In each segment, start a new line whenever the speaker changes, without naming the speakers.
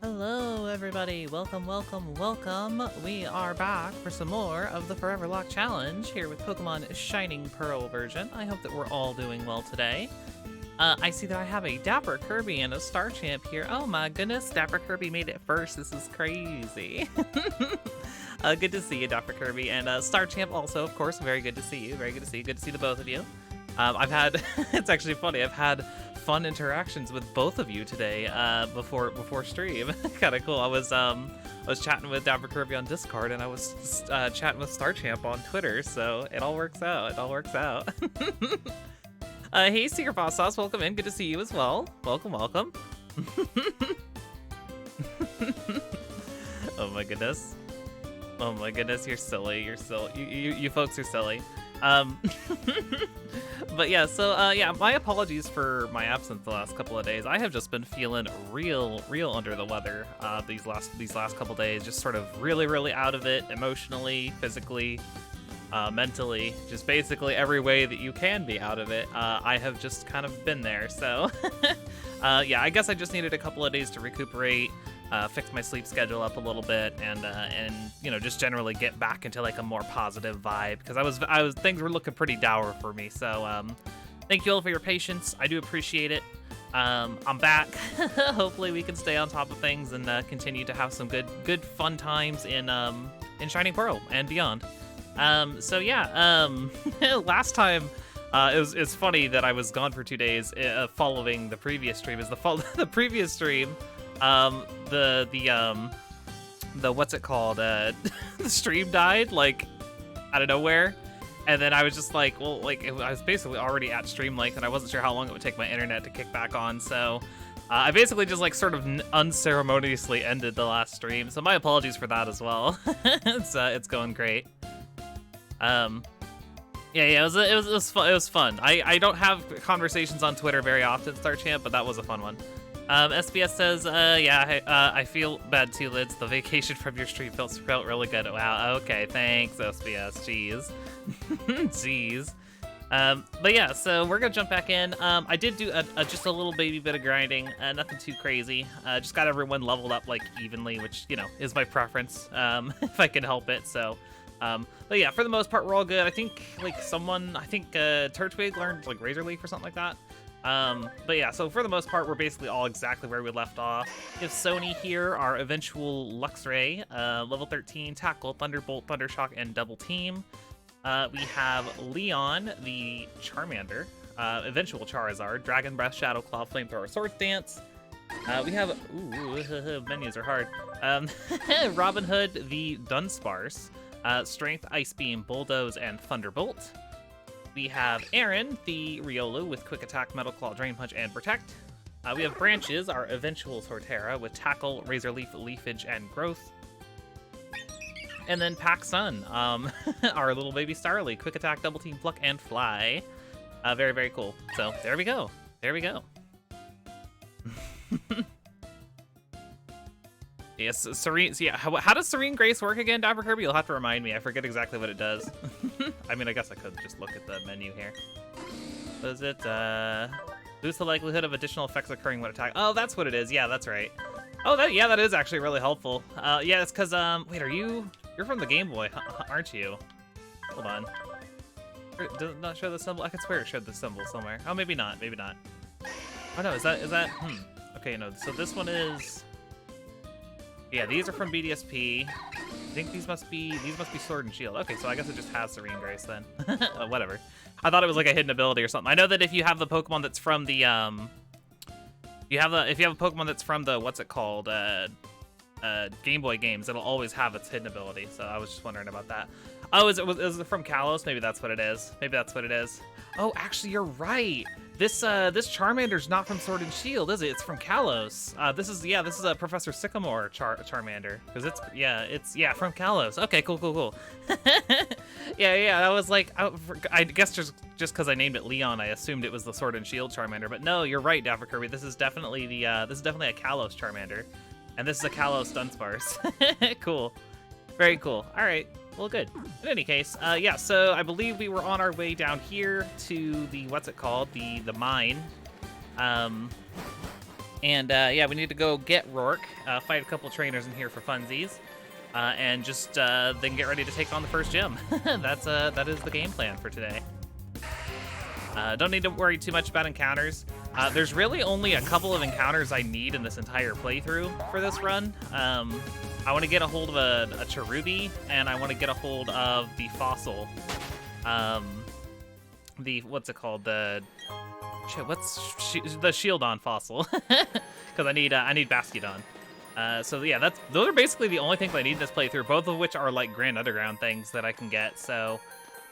Hello, everybody. Welcome, welcome, welcome. We are back for some more of the Foreverlocke challenge here with Pokemon Shining Pearl version. I hope that we're all doing well today. I see that I have a Dapper Kirby and a Star Champ here. Oh my goodness, Dapper Kirby made it first. This is crazy. Good to see you, Dapper Kirby, and Star Champ also, of course. Very good to see you. Very good to see you. Good to see the both of you. I've had, it's actually funny, I've had fun interactions with both of you today before stream. Kind of cool. I was chatting with Dapper Kirby on Discord, and I was chatting with Star Champ on Twitter, so it all works out. It all works out. Hey, Secret Boss Sauce, welcome in. Good to see you as well. Welcome, welcome. Oh my goodness. Oh my goodness, you're silly. You're silly. You folks are silly. But yeah, so yeah, my apologies for my absence the last couple of days. I have just been feeling real under the weather these last couple days. Just sort of really out of it, emotionally, physically, mentally, just basically every way that you can be out of it. I have just kind of been there. So yeah, I guess I just needed a couple of days to recuperate. Fix my sleep schedule up a little bit, and you know, just generally get back into like a more positive vibe, because I was things were looking pretty dour for me. So thank you all for your patience. I do appreciate it. I'm back. Hopefully we can stay on top of things and continue to have some good fun times in Shining Pearl and beyond. So yeah, last time it's funny that I was gone for 2 days following the previous stream. The previous stream, the what's it called, the stream died like out of nowhere, and then I was just like, well, like I was basically already at stream length, and I wasn't sure how long it would take my internet to kick back on, so I basically just like sort of unceremoniously ended the last stream, so my apologies for that as well. It's going great. Yeah, it was fun. I don't have conversations on Twitter very often, Star Champ, but that was a fun one. SBS says, yeah, I feel bad too, Lids. The vacation from your stream felt really good. Wow, okay, thanks, SBS. Jeez. Jeez. But yeah, so we're gonna jump back in. I did do just a little baby bit of grinding, nothing too crazy. Just got everyone leveled up like evenly, which, you know, is my preference, if I can help it, so. But yeah, for the most part, we're all good. I think, like, Turtwig learned, like, Razor Leaf or something like that. But yeah, so for the most part, we're basically all exactly where we left off. We have Sony here, our eventual Luxray, level 13, Tackle, Thunderbolt, Thundershock, and Double Team. We have Leon, the Charmander, eventual Charizard, Dragon Breath, Shadow Claw, Flamethrower, Swords Dance. We have, menus are hard. Robin Hood, the Dunsparce, Strength, Ice Beam, Bulldoze, and Thunderbolt. We have Aaron, the Riolu, with Quick Attack, Metal Claw, Drain Punch, and Protect. We have Branches, our eventual Torterra, with Tackle, Razor Leaf, Leafage, and Growth. And then PacSun, our little baby Starly, Quick Attack, Double Team, Pluck, and Fly. Very cool. So there we go. There we go. Yes, Serene. So yeah, how does Serene Grace work again, Dapper Kirby? You'll have to remind me. I forget exactly what it does. I mean, I guess I could just look at the menu here. What is it? Boost the likelihood of additional effects occurring when attack. Oh, that's what it is. Yeah, that's right. Oh, that is actually really helpful. Yeah, it's because wait, you're from the Game Boy, aren't you? Hold on. Does it not show the symbol? I could swear it showed the symbol somewhere. Oh, maybe not. Maybe not. Oh no, is that? Okay, no. So this one is. Yeah, these are from BDSP. I think these must be Sword and Shield. Okay, so I guess it just has Serene Grace then. Whatever. I thought it was like a hidden ability or something. I know that if you have the Pokemon that's from the if you have a Pokemon that's from the what's it called Game Boy games, it'll always have its hidden ability. So I was just wondering about that. Oh, is it from Kalos? Maybe that's what it is. Maybe that's what it is. Oh, actually, you're right. This Charmander's not from Sword and Shield, is it? It's from Kalos. This is a Professor Sycamore Charmander, because it's from Kalos. Okay, cool. yeah. I was like, I guess just because I named it Leon, I assumed it was the Sword and Shield Charmander. But no, you're right, Dapper Kirby. This is definitely a Kalos Charmander, and this is a Kalos Dunsparce. Cool, very cool. All right. Well, good. In any case, yeah, so I believe we were on our way down here to the, what's it called? The mine. And yeah, we need to go get Rourke, fight a couple trainers in here for funsies, and just then get ready to take on the first gym. That is the game plan for today. Don't need to worry too much about encounters. There's really only a couple of encounters I need in this entire playthrough for this run. I want to get a hold of a cherubi, and I want to get a hold of the fossil. What's it called? The Shieldon fossil, because I need Bastiodon. So yeah, those are basically the only things I need in this playthrough, both of which are like Grand Underground things that I can get. So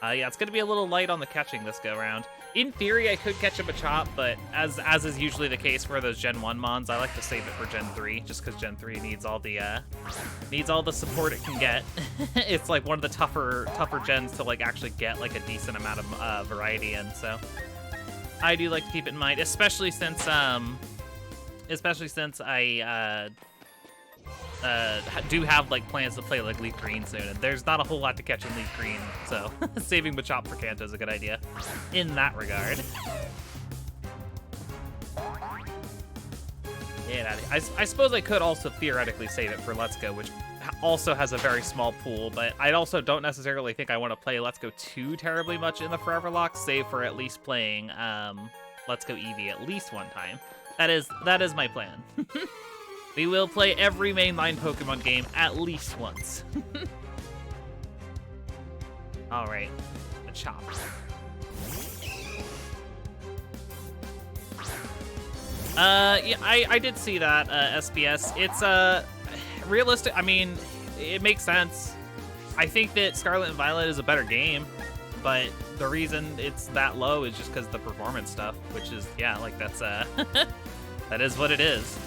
yeah, it's gonna be a little light on the catching this go round. In theory, I could catch a Machop, but as is usually the case for those Gen 1 mons, I like to save it for Gen 3, just because Gen 3 needs all the support it can get. It's like one of the tougher gens to like actually get like a decent amount of variety in. So I do like to keep it in mind, especially since I do have like plans to play like Leaf Green soon, and there's not a whole lot to catch in Leaf Green, so saving Machop for Kanto is a good idea in that regard. Yeah, I suppose I could also theoretically save it for Let's Go, which also has a very small pool, but I also don't necessarily think I want to play Let's Go too terribly much in the Foreverlocke, save for at least playing Let's Go Eevee at least one time. That is my plan. We will play every mainline Pokemon game at least once. All right, a Chop. Yeah, I did see that, SBS. It's, realistic, I mean, it makes sense. I think that Scarlet and Violet is a better game, but the reason it's that low is just because the performance stuff, which is, yeah, like, that's, that is what it is.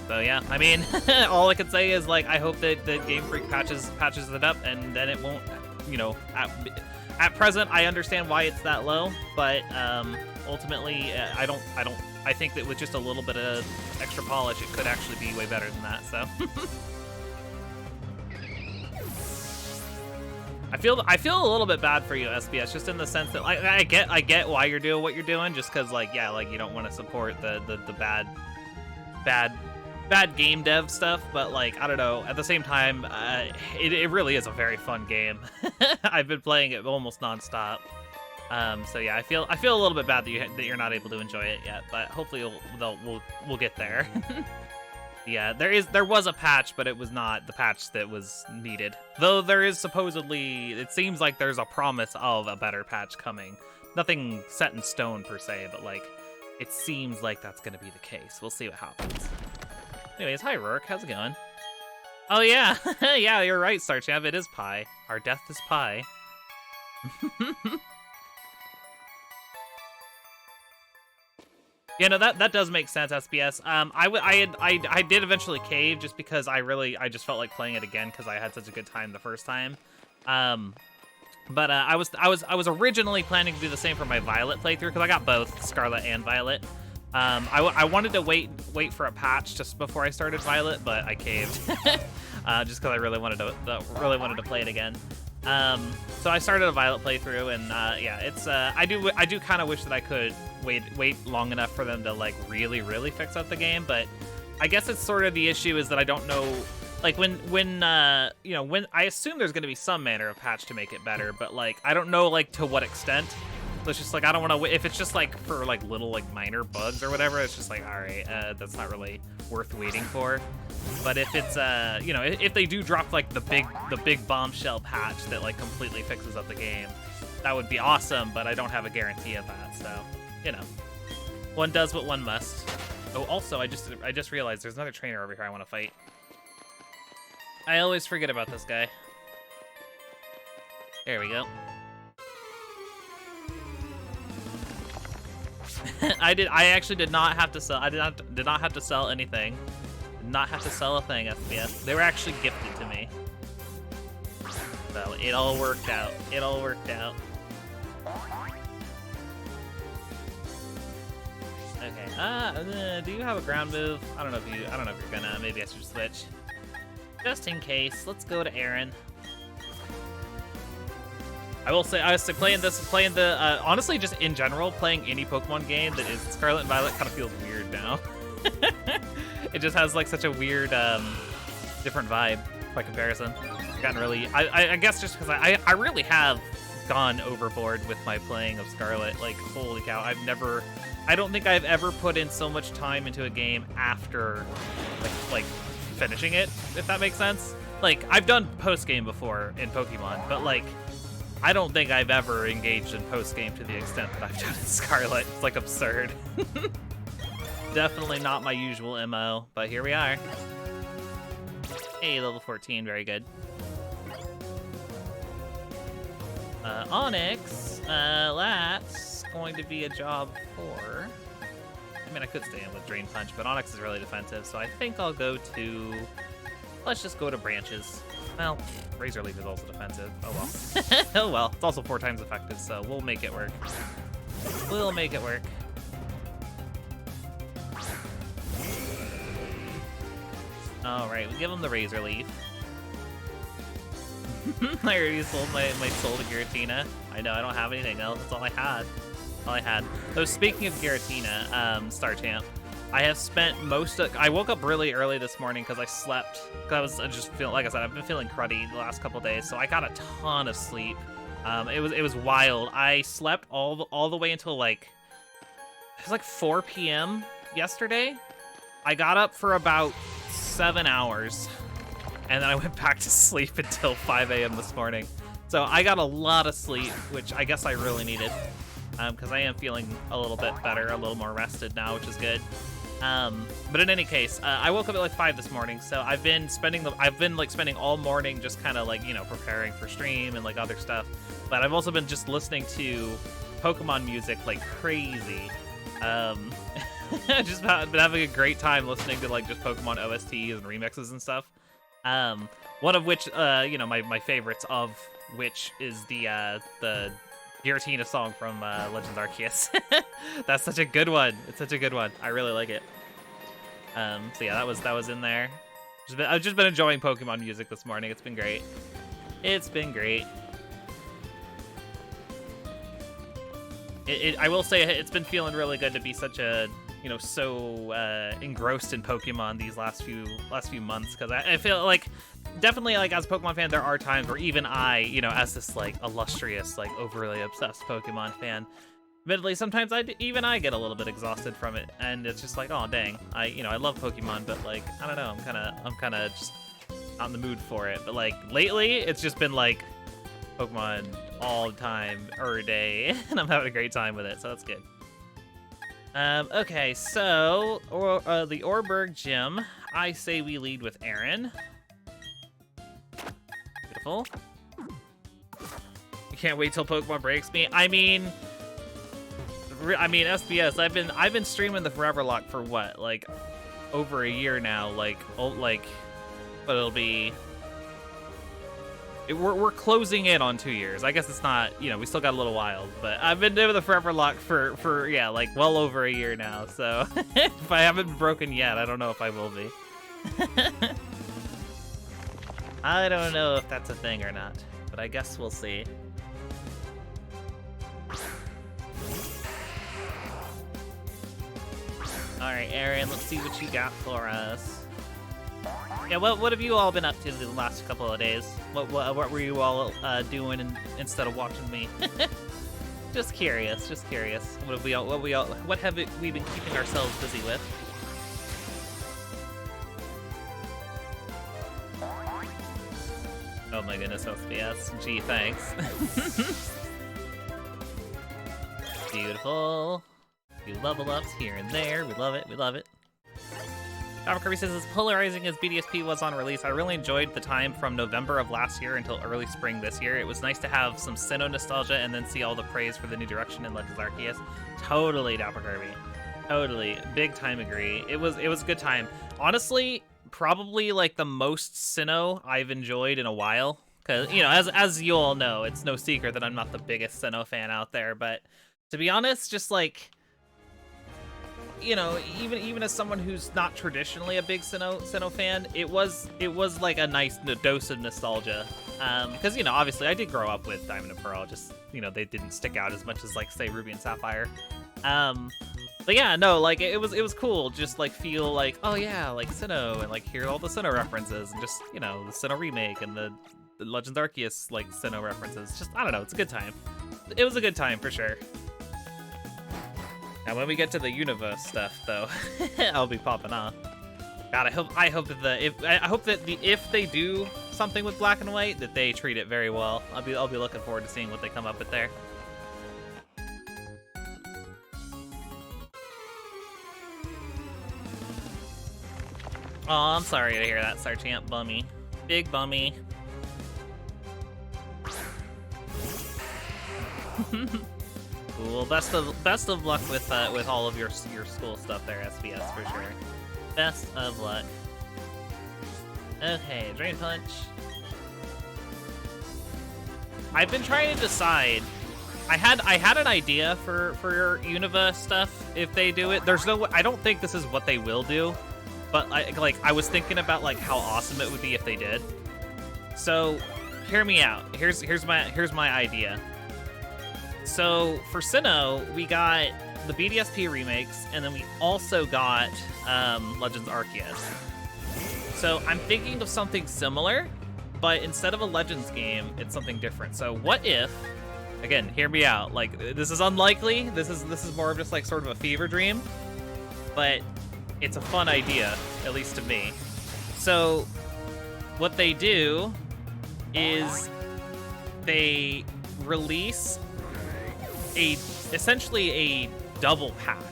So yeah, I mean, all I can say is, like, I hope that Game Freak patches it up, and then it won't, you know, at present, I understand why it's that low, but, ultimately, I think that with just a little bit of extra polish, it could actually be way better than that, so. I feel a little bit bad for you, SBS, just in the sense that, like, I get why you're doing what you're doing, just because, like, yeah, like, you don't want to support the bad game dev stuff, but, like, I don't know, at the same time, it really is a very fun game. I've been playing it almost nonstop. So yeah, I feel a little bit bad that you're not able to enjoy it yet, but hopefully we'll get there. Yeah, there was a patch, but it was not the patch that was needed. Though there is supposedly, it seems like there's a promise of a better patch coming. Nothing set in stone per se, but like, it seems like that's gonna be the case. We'll see what happens. Anyways, hi Rourke, how's it going? Oh yeah, yeah, you're right, Star Champ, it is Pi. Our death is Pi. Yeah, no, that does make sense, SBS. I did eventually cave just because I just felt like playing it again because I had such a good time the first time. But I was originally planning to do the same for my Violet playthrough because I got both Scarlet and Violet. I wanted to wait for a patch just before I started Violet, but I caved just because I really wanted to play it again. So I started a Violet playthrough, and yeah, it's I do kind of wish that I could wait long enough for them to like really fix up the game, but I guess it's sort of the issue is that I don't know, like when you know, when I assume there's going to be some manner of patch to make it better, but like I don't know like to what extent. So it's just like I don't want to if it's just like for like little like minor bugs or whatever, it's just like all right, that's not really worth waiting for. But if it's you know, if they do drop like the big bombshell patch that like completely fixes up the game, that would be awesome, but I don't have a guarantee of that, so you know, one does what one must. Oh, also I just realized there's another trainer over here I want to fight. I always forget about this guy. There we go. I actually did not have to sell. I did not have to sell anything. Did not have to sell a thing, FPS. They were actually gifted to me. So it all worked out. It all worked out. Okay. Do you have a ground move? I don't know if you're gonna. Maybe I should switch. Just in case, let's go to Aaron. I will say, I was playing the, honestly, just in general, playing any Pokemon game that is Scarlet and Violet kind of feels weird now. It just has like such a weird, different vibe by comparison. It's gotten really, I guess just because I really have gone overboard with my playing of Scarlet. Like, holy cow, I don't think I've ever put in so much time into a game after, like finishing it, if that makes sense. Like, I've done post-game before in Pokemon, but like, I don't think I've ever engaged in post-game to the extent that I've done in Scarlet. It's like absurd. Definitely not my usual MO, but here we are. Hey, level 14, very good. Onyx, that's going to be a job for... I mean, I could stay in with Drain Punch, but Onyx is really defensive, so I think I'll go to... Let's just go to Branches. Well, Razor Leaf is also defensive. Oh well. Oh well, it's also 4 times effective, so we'll make it work. We'll make it work. Alright, we give him the Razor Leaf. I already sold my soul to Giratina. I know, I don't have anything else. That's all I had. So speaking of Giratina, Star Champ, I have spent I woke up really early this morning because I slept. Cause I just feel, like I said, I've been feeling cruddy the last couple days, so I got a ton of sleep. It was wild. I slept all the way until like, it was like 4 p.m. yesterday. I got up for about 7 hours, and then I went back to sleep until 5 a.m. this morning. So I got a lot of sleep, which I guess I really needed, because I am feeling a little bit better, a little more rested now, which is good. But in any case, I woke up at like 5 this morning, so I've been spending all morning just kind of like, you know, preparing for stream and like other stuff. But I've also been just listening to Pokemon music like crazy. Just been having a great time listening to like just Pokemon OSTs and remixes and stuff. One of which, you know, my favorites of which is the Giratina song from Legends Arceus. That's such a good one. It's such a good one. I really like it. So yeah, that was in there. I've just been enjoying Pokemon music this morning. It's been great. It's been great. I will say it's been feeling really good to be such a, you know, so engrossed in Pokemon these last few months, because I feel like definitely, like, as a Pokemon fan, there are times where even I, you know, as this like illustrious, like overly obsessed Pokemon fan, admittedly sometimes even I get a little bit exhausted from it, and it's just like, oh dang, I love Pokemon, but like, I don't know, I'm kind of just not in the mood for it. But like lately, it's just been like Pokemon all the time, every day, and I'm having a great time with it, so that's good. Okay, so the Orberg Gym, I say we lead with Aaron. Beautiful. You can't wait till Pokemon breaks me. I mean SBS. I've been streaming the Foreverlocke for what, like over a year now. Like, but it'll be. We're closing in on 2 years. I guess it's not, you know, we still got a little while, but I've been doing the Foreverlocke for yeah, like well over a year now. So if I haven't been broken yet, I don't know if I will be. I don't know if that's a thing or not, but I guess we'll see. All right, Aaron, let's see what you got for us. Yeah, what have you all been up to the last couple of days? What were you all doing instead of watching me? Just curious. What have we been keeping ourselves busy with? Oh my goodness, SBS. Gee, thanks. Beautiful. A few level ups here and there. We love it. Kirby says, as polarizing as BDSP was on release, I really enjoyed the time from November of last year until early spring this year. It was nice to have some Sinnoh nostalgia and then see all the praise for the new direction in Legends Arceus. Totally, Dapper Kirby. Totally. Big time agree. It was a good time. Honestly, probably like the most Sinnoh I've enjoyed in a while. Because, you know, as you all know, it's no secret that I'm not the biggest Sinnoh fan out there. But to be honest, just like... you know, even as someone who's not traditionally a big Sinnoh fan, it was like a nice dose of nostalgia. Because, you know, obviously I did grow up with Diamond and Pearl, just, you know, they didn't stick out as much as, like, say, Ruby and Sapphire. But yeah, no, like, it was cool, just, like, feel like, oh yeah, like, Sinnoh, and, like, hear all the Sinnoh references, and just, you know, the Sinnoh remake, and the Legends Arceus, like, Sinnoh references. Just, I don't know, it's a good time. It was a good time, for sure. Now, when we get to the universe stuff, though, I'll be popping off. God, I hope that if they do something with Black and White, that they treat it very well. I'll be looking forward to seeing what they come up with there. Oh, I'm sorry to hear that, Sarchamp. Bummy, big bummy. Cool. Best of luck with all of your school stuff there, SBS, for sure. Best of luck. Okay, Drain Punch. I've been trying to decide. I had an idea for Unova stuff if they do it. There's no. I don't think this is what they will do, but I was thinking about like how awesome it would be if they did. So, hear me out. Here's my idea. So for Sinnoh, we got the BDSP remakes, and then we also got Legends Arceus. So I'm thinking of something similar, but instead of a Legends game, it's something different. So what if, again, hear me out. Like, this is unlikely. This is more of just like sort of a fever dream, but it's a fun idea, at least to me. So what they do is they release essentially a double pack.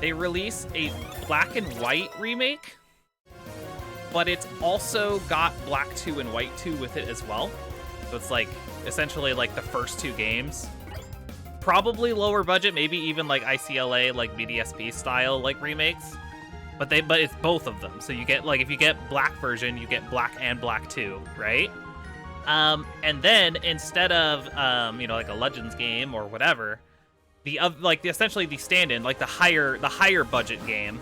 They release a Black and White remake, but it's also got Black 2 and White 2 with it as well. So it's like essentially like the first two games. Probably lower budget, maybe even like ICLA, like BDSP style like remakes. But it's both of them. So you get like, if you get Black version, you get Black and Black 2, right? And then instead of you know, like a Legends game or whatever, essentially the stand-in, like the higher budget game,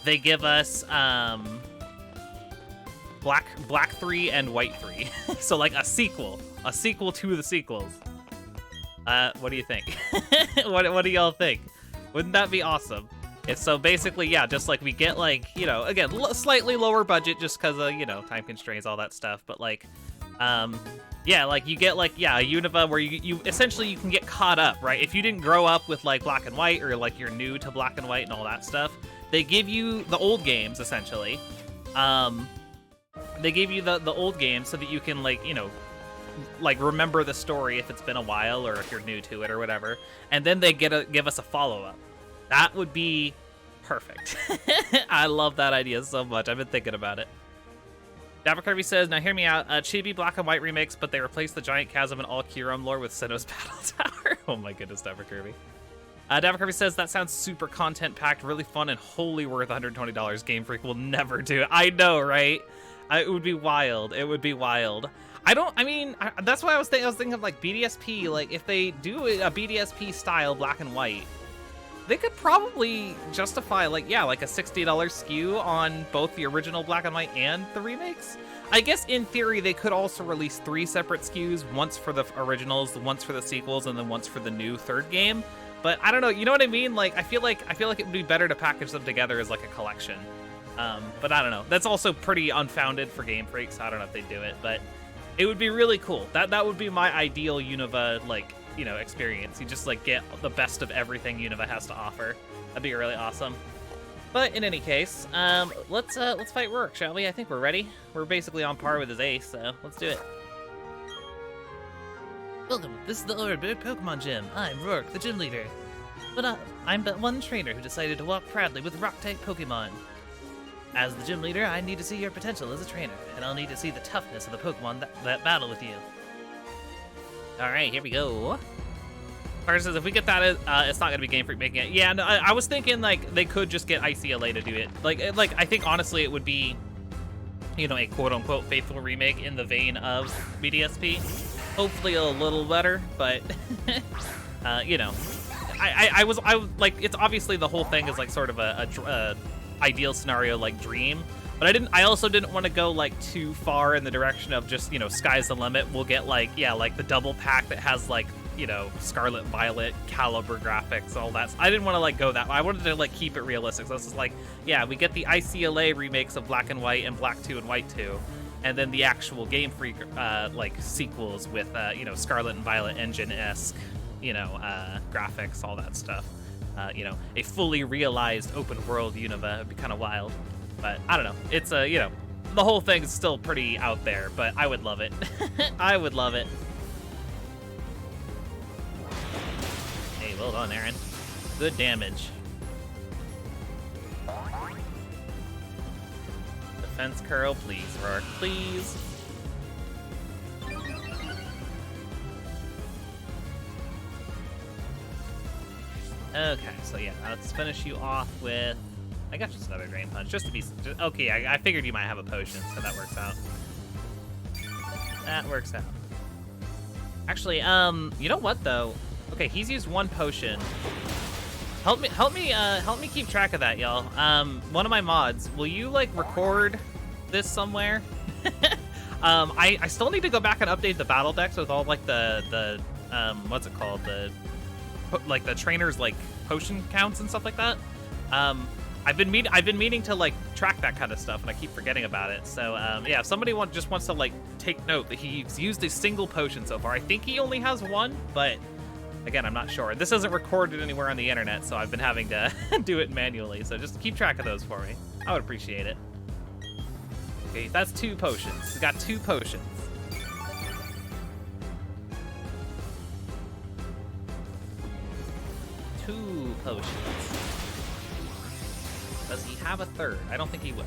they give us Black 3 and White 3. So like a sequel to the sequels. What do you think? what do y'all think? Wouldn't that be awesome? So basically, yeah, just like we get like, you know, again, slightly lower budget just because of, you know, time constraints, all that stuff. But like, yeah, like you get like, yeah, a Unova where you essentially you can get caught up, right? If you didn't grow up with like Black and White, or like you're new to Black and White and all that stuff, they give you the old games essentially. They give you the old games so that you can like, you know, like remember the story if it's been a while or if you're new to it or whatever. And then they give us a follow-up. That would be perfect. I love that idea so much. I've been thinking about it. Dapper Kirby says, now hear me out. Chibi Black and White remakes, but they replace the giant chasm and all Kyurem lore with Sinnoh's Battle Tower. Oh my goodness, Dapper Kirby. Dapper Kirby says, that sounds super content-packed, really fun, and wholly worth $120. Game Freak will never do it. I know, right? It would be wild. It would be wild. That's why I was thinking of like BDSP. Like, if they do a BDSP style Black and White, they could probably justify, like, yeah, like a $60 SKU on both the original Black and White and the remakes. I guess in theory they could also release 3 separate SKUs, once for the originals, once for the sequels, and then once for the new third game. But I don't know, you know what I mean? Like, I feel like it would be better to package them together as like a collection. But I don't know. That's also pretty unfounded for Game Freak, so I don't know if they do it, but it would be really cool. That would be my ideal Unova, like, you know, experience. You just like get the best of everything Unova has to offer. That'd be really awesome. But in any case, let's fight Rourke, shall we? I think we're ready. We're basically on par with his ace, so let's do it. Welcome. This is the Oreburgh Pokemon Gym. I'm Rourke, the gym leader. But I'm but one trainer who decided to walk proudly with Rock-type Pokemon. As the gym leader, I need to see your potential as a trainer, and I'll need to see the toughness of the Pokemon that battle with you. Alright, here we go. Carter says, if we get that, it's not going to be Game Freak making it. Yeah, no, I was thinking, like, they could just get ICLA to do it. Like, I think, honestly, it would be, you know, a quote-unquote faithful remake in the vein of BDSP. Hopefully a little better, but, you know, I was like, it's obviously the whole thing is like sort of a ideal scenario like dream, but I also didn't want to go like too far in the direction of just, you know, sky's the limit. We'll get like, yeah, like the double pack that has like, you know, Scarlet Violet caliber graphics, all that. I didn't want to like go that way. I wanted to like keep it realistic. So this is like, yeah, we get the ICLA remakes of Black and White and Black 2 and White 2, and then the actual Game Freak like sequels with you know, Scarlet and Violet engine-esque, you know, graphics, all that stuff. You know, a fully realized open world Unova would be kind of wild, but I don't know. It's you know, the whole thing's still pretty out there, but I would love it. I would love it. Hey, well done, Aaron. Good damage. Defense curl, please, Rourke, please. Okay, so yeah, let's finish you off with, I got just another Drain Punch, just to be, okay, I figured you might have a potion, so that works out. That works out. Actually, you know what though? Okay, he's used one potion. Help me keep track of that, y'all. One of my mods, will you like record this somewhere? I still need to go back and update the battle decks with all like the what's it called, like the trainers like potion counts and stuff like that. I've been meaning to like track that kind of stuff, and I keep forgetting about it. So yeah, if somebody just wants to like take note that he's used a single potion so far. I think he only has one, but again, I'm not sure. This isn't recorded anywhere on the internet, so I've been having to do it manually. So just keep track of those for me. I would appreciate it. Okay, that's 2 potions. He's got 2 potions. Potions. Does he have a third? I don't think he will.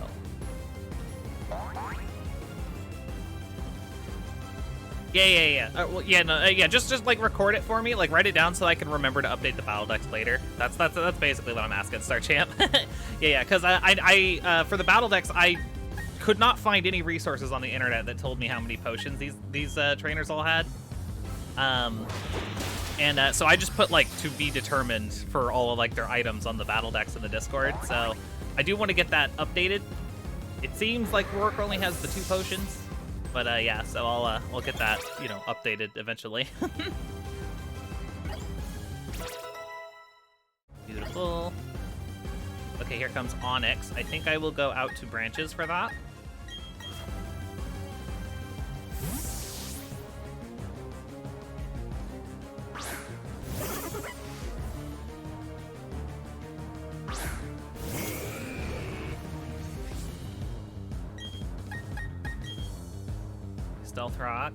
Yeah. Well, yeah, no, yeah. Just like record it for me. Like write it down so I can remember to update the battle decks later. That's basically what I'm asking, Star Champ. yeah. Because I for the battle decks, I could not find any resources on the internet that told me how many potions these trainers all had. And so I just put like to be determined for all of like their items on the battle decks in the Discord. So I do want to get that updated. It seems like Rourke only has the 2 potions, but yeah. So I'll get that, you know, updated eventually. Beautiful. Okay, here comes Onyx. I think I will go out to branches for that. Stealth Rock.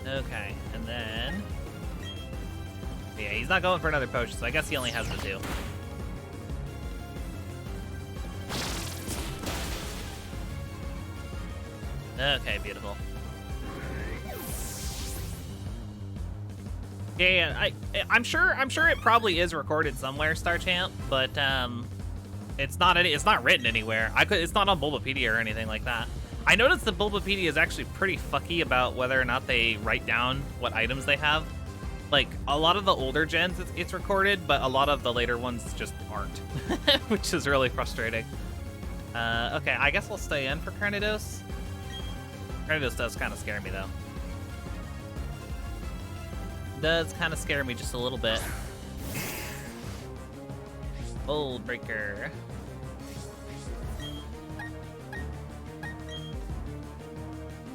Okay, and then... yeah, he's not going for another potion, so I guess he only has the 2. Okay, beautiful. Yeah, I'm sure it probably is recorded somewhere, Star Champ, but it's not written anywhere. It's not on Bulbapedia or anything like that. I noticed the Bulbapedia is actually pretty fucky about whether or not they write down what items they have. Like a lot of the older gens, it's recorded, but a lot of the later ones just aren't, which is really frustrating. Okay, I guess we'll stay in for Carnidos. Carnidos does kind of scare me though. Does kind of scare me just a little bit. Bold Breaker.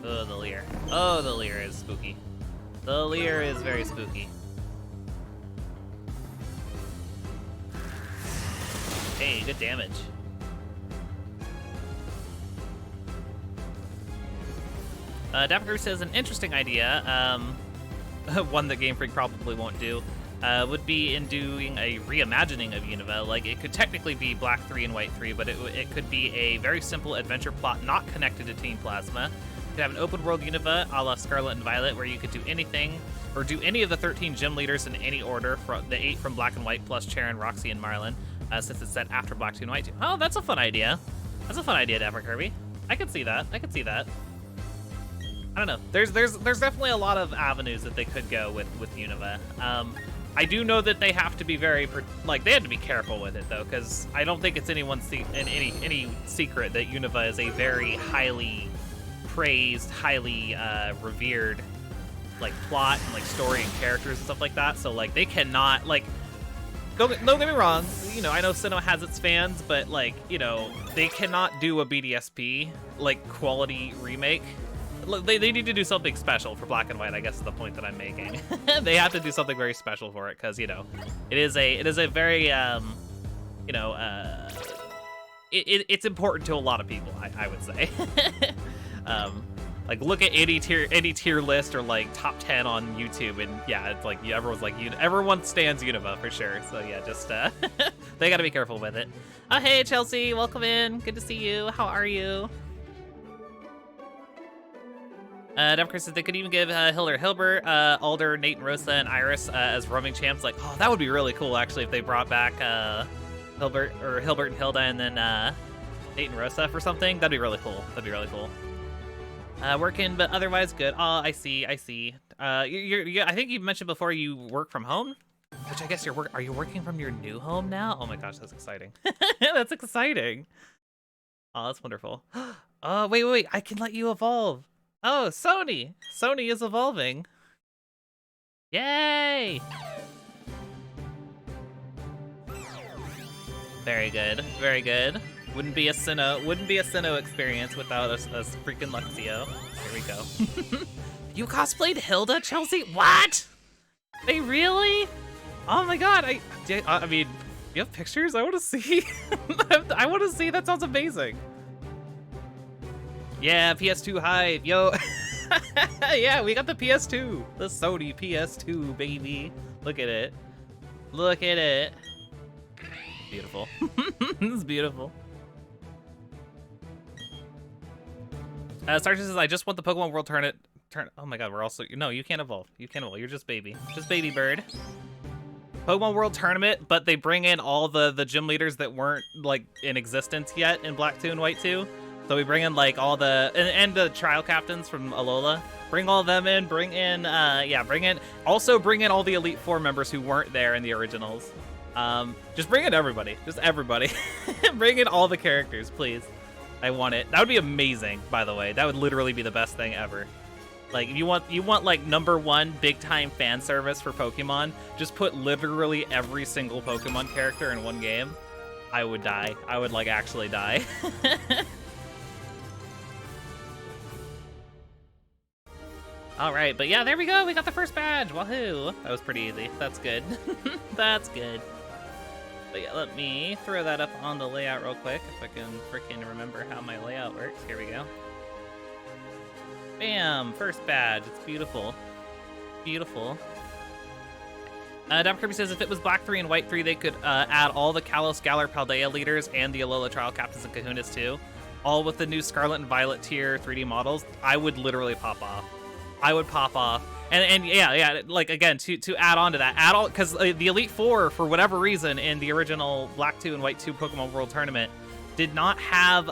Oh, the Leer. Oh, the Leer is spooky. The Leer is very spooky. Hey, good damage. Dapper says an interesting idea. One that Game Freak probably won't do, would be in doing a reimagining of Unova. Like, it could technically be Black 3 and White 3, but it could be a very simple adventure plot not connected to Team Plasma, could have an open world Unova a la Scarlet and Violet where you could do anything, or do any of the 13 gym leaders in any order, from the 8 from Black and White plus Charon, Roxy, and Marlin, since it's set after Black 2 and White 2. Oh, that's a fun idea. That's a fun idea, Dapper Kirby. I could see that. I could see that. I don't know. There's definitely a lot of avenues that they could go with Unova. I do know that they have to be very, like, they had to be careful with it, though, because I don't think it's any secret that Unova is a very highly praised, highly revered, like, plot and, like, story and characters and stuff like that. So, like, they cannot, like, don't get me wrong, you know, I know Sinnoh has its fans, but, like, you know, they cannot do a BDSP, like, quality remake. They need to do something special for Black and White, I guess is the point that I'm making. They have to do something very special for it, because, you know, it is a very, you know, it's important to a lot of people, I would say. Like, look at any tier list or, like, top 10 on YouTube, and yeah, it's like, everyone stands Unova for sure. So yeah, just they gotta be careful with it. Oh, hey Chelsea, welcome in. Good to see you. How are you? Democrat says they could even give Hilder Hilbert, Alder, Nate, and Rosa, and Iris as roaming champs. Like, oh, that would be really cool, actually, if they brought back Hilbert and Hilda, and then Nate and Rosa for something. That'd be really cool. That'd be really cool. Working, but otherwise good. Oh, I see. I think you mentioned before you work from home, which I guess are you working from your new home now? Oh my gosh, that's exciting. That's exciting. Oh, that's wonderful. Oh, wait, I can let you evolve. Oh, Sony is evolving. Yay! Very good, very good. Wouldn't be a Sinnoh experience without a freaking Luxio. Here we go. You cosplayed Hilda, Chelsea? What? They really? Oh my god! I mean, you have pictures? I want to see. I want to see. That sounds amazing. Yeah, PS2 hype, yo. Yeah, we got the PS2. The Sony PS2, baby. Look at it. Look at it. Beautiful. This is beautiful. Starcher says, I just want the Pokemon World Tournament. Oh my god, we're also... No, you can't evolve. You can't evolve. You're just baby. Just baby bird. Pokemon World Tournament, but they bring in all the gym leaders that weren't, like, in existence yet in Black 2 and White 2. So we bring in, like, all the... And the trial captains from Alola. Bring all them in. Bring in... Also bring in all the Elite Four members who weren't there in the originals. Just bring in everybody. Just everybody. Bring in all the characters, please. I want it. That would be amazing, by the way. That would literally be the best thing ever. Like, if you want like #1 big time fan service for Pokemon, just put literally every single Pokemon character in one game. I would die. I would, like, actually die. All right, but yeah, there we go. We got the first badge. Wahoo! That was pretty easy. That's good. That's good. But yeah, let me throw that up on the layout real quick if I can freaking remember how my layout works. Here we go. Bam! First badge. It's beautiful. Beautiful. Dr. Kirby says if it was Black 3 and White 3, they could add all the Kalos, Galar, Paldea leaders and the Alola Trial Captains and Kahunas too. All with the new Scarlet and Violet tier 3D models. I would literally pop off. I would pop off. And yeah, like, again, to add on to that, because the Elite Four, for whatever reason, in the original Black 2 and White 2 Pokemon World Tournament, did not have,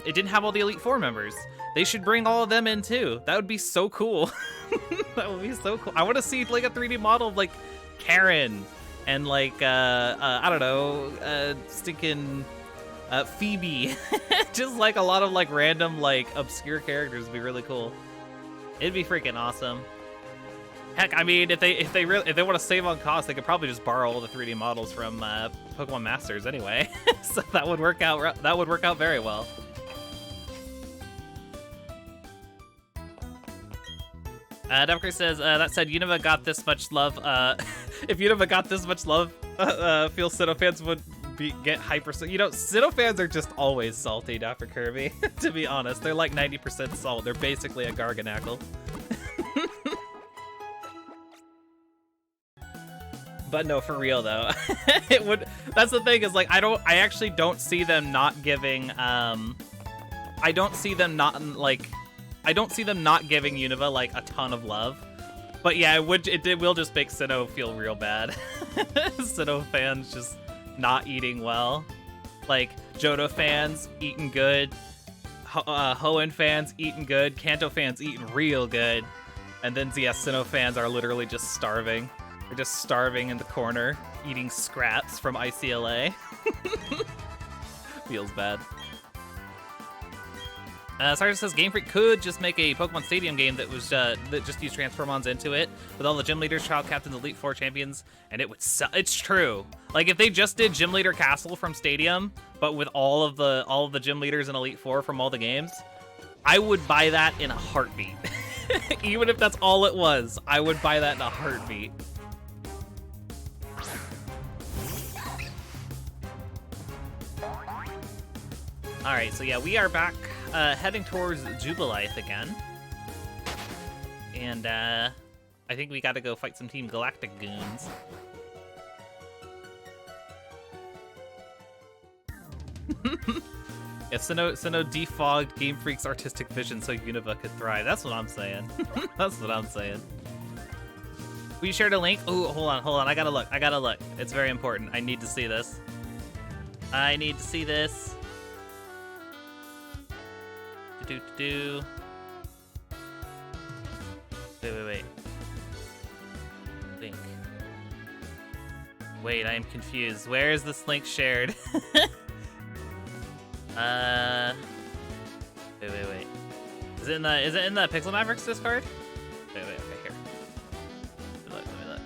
it didn't have all the Elite Four members. They should bring all of them in, too. That would be so cool. That would be so cool. I want to see, like, a 3D model of, like, Karen, and, like, I don't know, stinking Phoebe. Just, like, a lot of, like, random, like, obscure characters would be really cool. It'd be freaking awesome. Heck, I mean, if they want to save on cost, they could probably just borrow all the 3D models from Pokemon Masters anyway. So that would work out. That would work out very well. Democrat says that said, Unova got this much love. If Unova got this much love, feel Sinnoh fans would get hyper. You know, Sinnoh fans are just always salty, Dr. Kirby. To be honest, they're like 90% salt. They're basically a Garganackle. But no, for real though, it would. That's the thing, is like I actually don't see them not giving. I don't see them not, like, I don't see them not giving Unova like a ton of love. But yeah, it will just make Sinnoh feel real bad. Sinnoh fans just not eating well. Like, Johto fans eating good. Hoenn fans eating good. Kanto fans eating real good. And then, yeah, Sinnoh fans are literally just starving. They're just starving in the corner, eating scraps from ICLA. Feels bad. Sarge says Game Freak could just make a Pokemon Stadium game that was that just used Transformons into it with all the gym leaders, child captains, Elite Four champions, and it would sell. It's true. Like if they just did Gym Leader Castle from Stadium, but with all of the gym leaders and Elite Four from all the games, I would buy that in a heartbeat. Even if that's all it was, I would buy that in a heartbeat. All right, so yeah, we are back. Heading towards Jubilife again. And, I think we gotta go fight some Team Galactic goons. Yeah, Sinnoh defogged Game Freak's artistic vision so Unova could thrive. That's what I'm saying. That's what I'm saying. We shared a link. Oh, hold on. I gotta look. It's very important. I need to see this. I need to see this. Wait. Link. Wait, I am confused. Where is this link shared? Wait. Is it in the Pixel Mavericks Discord? Wait, okay, here. Let me look.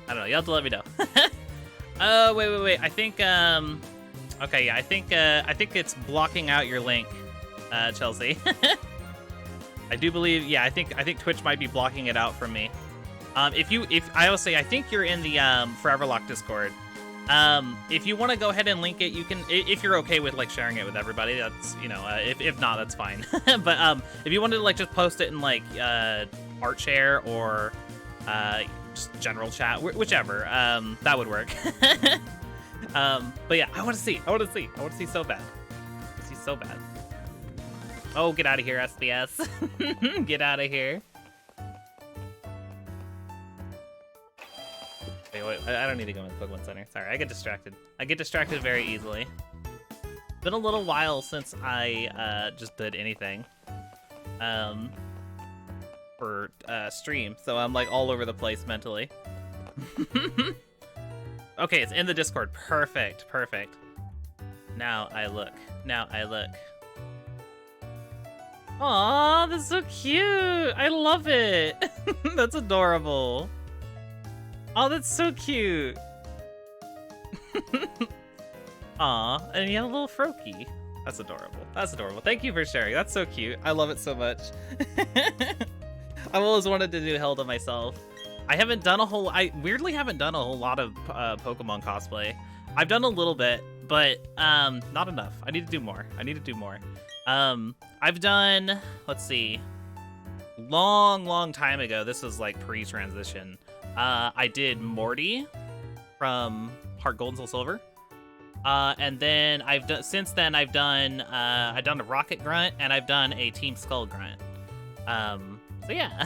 I don't know, you have to let me know. Oh, wait. I think, okay, yeah, I think it's blocking out your link, Chelsea. I do believe, yeah, I think Twitch might be blocking it out from me. If I will say, I think you're in the, Foreverlocke Discord. If you want to go ahead and link it, you can, if you're okay with, like, sharing it with everybody, that's, you know, if not, that's fine. But, if you wanted to, like, just post it in, like, art share or, just general chat, whichever, that would work. But yeah, I want to see so bad. Oh, get out of here, SBS. Get out of here. Wait, I don't need to go in the Pokemon Center. Sorry, I get distracted very easily. Been a little while since I just did anything for stream, so I'm like all over the place mentally. Okay, it's in the Discord. Perfect. Now I look. Aw, that's so cute. I love it. That's adorable. Oh, that's so cute. Aw, and you have a little Froakie. That's adorable. Thank you for sharing. That's so cute. I love it so much. I've always wanted to do Hilda myself. I weirdly haven't done a whole lot of Pokemon cosplay. I've done a little bit, but not enough. I need to do more. I've done, let's see, long time ago. This was like pre-transition. I did Morty from Heart Gold and Soul Silver. And then since then I've done a Rocket Grunt and I've done a Team Skull Grunt. So yeah,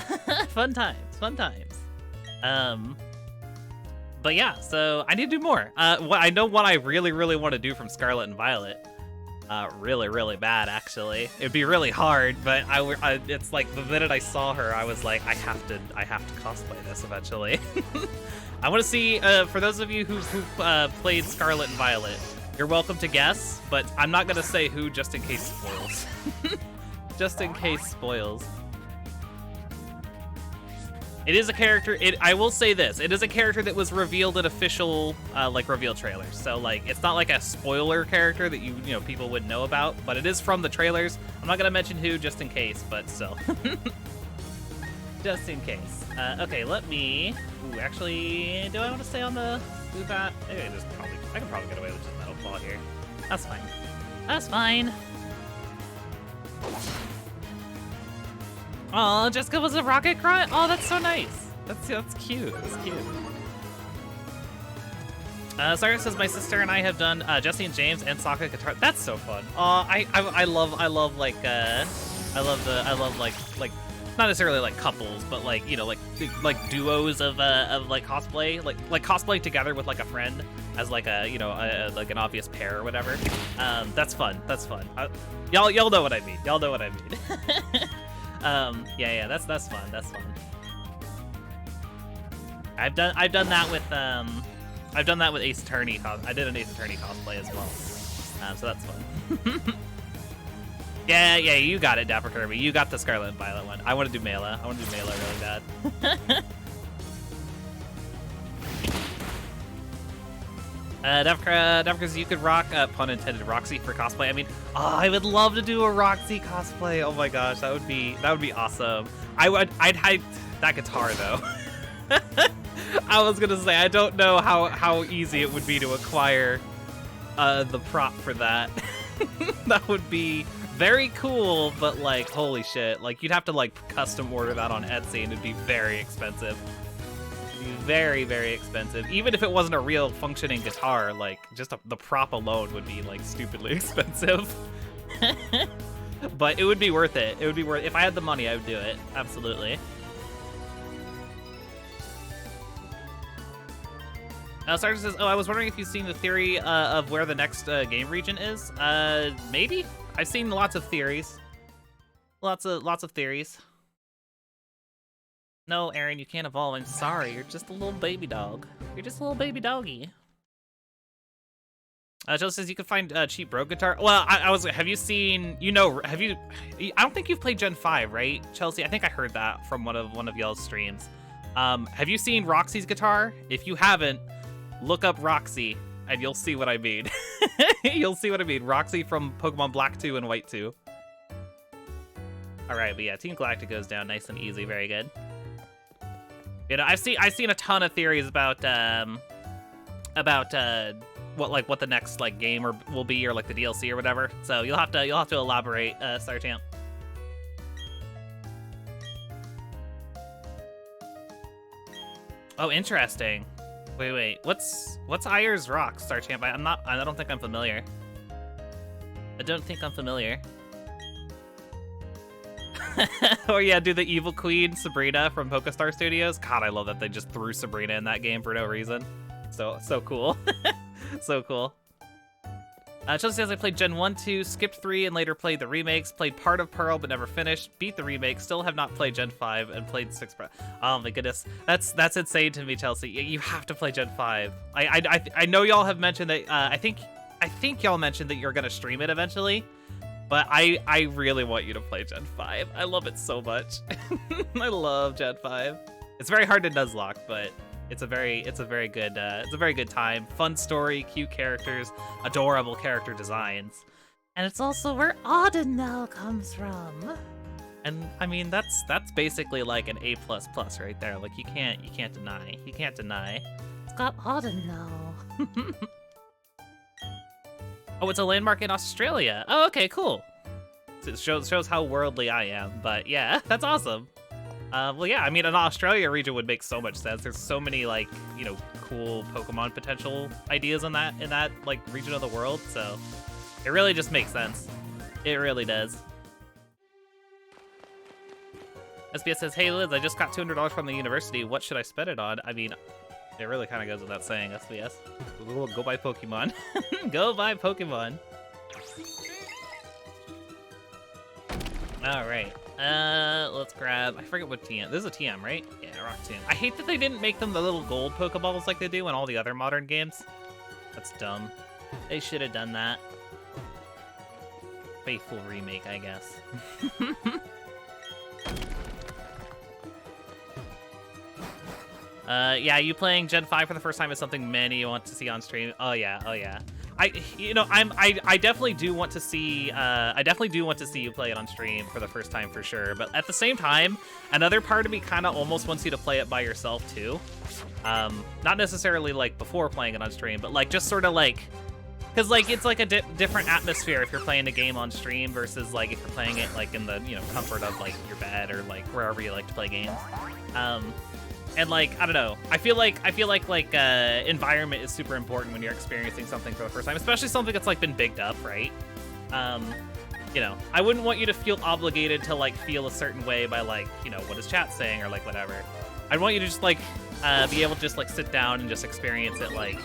fun times. But yeah, so I need to do more. I know what I really want to do from Scarlet and Violet. Really bad, actually. It'd be really hard, but it's like the minute I saw her, I was like, I have to cosplay this eventually. I want to see, for those of you who've played Scarlet and Violet, you're welcome to guess, but I'm not gonna say who just in case spoils. Just in case spoils. It is a character, I will say this, it is a character that was revealed in official, like, reveal trailers. So, like, it's not like a spoiler character that you know, people wouldn't know about, but it is from the trailers. I'm not gonna mention who, just in case, but still. Just in case. Okay, let me, actually, do I want to stay on the Zubat? I can probably get away with just Metal Claw here. That's fine. Oh, Jessica was a Rocket Grunt? Oh, that's so nice. That's cute. Sarah says my sister and I have done Jesse and James and Sokka guitar. That's so fun. I love like not necessarily like couples, but like, you know, like duos of like cosplay, like cosplay together with like a friend as like a, you know, like an obvious pair or whatever. That's fun. That's fun. Y'all know what I mean. Y'all know what I mean. Yeah, that's fun. That's fun. I've done that with Ace Attorney. I did an Ace Attorney cosplay as well, so that's fun. yeah, you got it, Dapper Kirby. You got the Scarlet and Violet one. I want to do Mela. I want to do Mela really bad. Dapper, you could rock, pun intended, Roxy for cosplay. I mean, I would love to do a Roxy cosplay. Oh my gosh, that would be awesome. I'd hide that guitar though. I was gonna say, I don't know how easy it would be to acquire the prop for that. That would be very cool, but like, holy shit. Like, you'd have to like custom order that on Etsy and it'd be very expensive. It'd be very, very expensive. Even if it wasn't a real functioning guitar, like, just the prop alone would be like stupidly expensive. But it would be worth it. It would be worth it. If I had the money, I would do it. Absolutely. Sarge says, oh, I was wondering if you've seen the theory of where the next game region is. Maybe? I've seen lots of theories. Lots of theories. No, Aaron, you can't evolve. I'm sorry. You're just a little baby dog. You're just a little baby doggy. Joe says you can find cheap Brogue guitar. Well, have you seen, I don't think you've played Gen 5, right, Chelsea? I think I heard that from one of y'all's streams. Have you seen Roxy's guitar? If you haven't, look up Roxy, and you'll see what I mean. You'll see what I mean. Roxy from Pokemon Black 2 and White 2. All right, but yeah, Team Galactic goes down nice and easy. Very good. You know, I've seen a ton of theories about what the next like game will be, or like the DLC or whatever. So you'll have to elaborate, Starchamp. Oh, interesting. Wait. What's Ayers Rock, Starchamp? I don't think I'm familiar. I don't think I'm familiar. Oh yeah, do the Evil Queen Sabrina from Pokestar Studios. God, I love that they just threw Sabrina in that game for no reason. So cool. So cool. Chelsea says I played Gen 1, 2, skipped 3, and later played the remakes. Played part of Pearl, but never finished. Beat the remake. Still have not played Gen 5, and played 6. Oh my goodness, that's insane to me, Chelsea. You have to play Gen 5. I know y'all have mentioned that. I think y'all mentioned that you're gonna stream it eventually. But I really want you to play Gen 5. I love it so much. I love Gen 5. It's very hard to nuzlocke, but it's a very good time. Fun story, cute characters, adorable character designs. And it's also where Audinel comes from. And I mean, that's basically like an A++ right there. Like you can't deny. You can't deny. It's got Audinel. Oh, it's a landmark in Australia. Oh, okay, cool. It shows how worldly I am, but yeah, that's awesome. Well, yeah, I mean, an Australia region would make so much sense. There's so many, like, you know, cool Pokemon potential ideas in that like region of the world, so it really just makes sense. It really does. SBS says, hey Liz, I just got $200 from the university. What should I spend it on? I mean, it really kind of goes without saying, SBS. Go buy Pokemon. Go buy Pokemon. All right. Let's grab, I forget what TM. This is a TM, right? Yeah, Rock TM. I hate that they didn't make them the little gold Pokeballs like they do in all the other modern games. That's dumb. They should have done that. Faithful remake, I guess. Yeah, you playing Gen 5 for the first time is something many want to see on stream. Oh yeah. I definitely do want to see you play it on stream for the first time for sure. But at the same time, another part of me kind of almost wants you to play it by yourself too. Not necessarily like before playing it on stream, but like just sort of like, because like it's like a different atmosphere if you're playing a game on stream versus like if you're playing it like in the comfort of like your bed or like wherever you like to play games. And like, I don't know. I feel like environment is super important when you're experiencing something for the first time, especially something that's like been bigged up, right? You know, I wouldn't want you to feel obligated to like feel a certain way by like, you know, what is chat saying or like whatever. I'd want you to just like be able to just like sit down and just experience it like,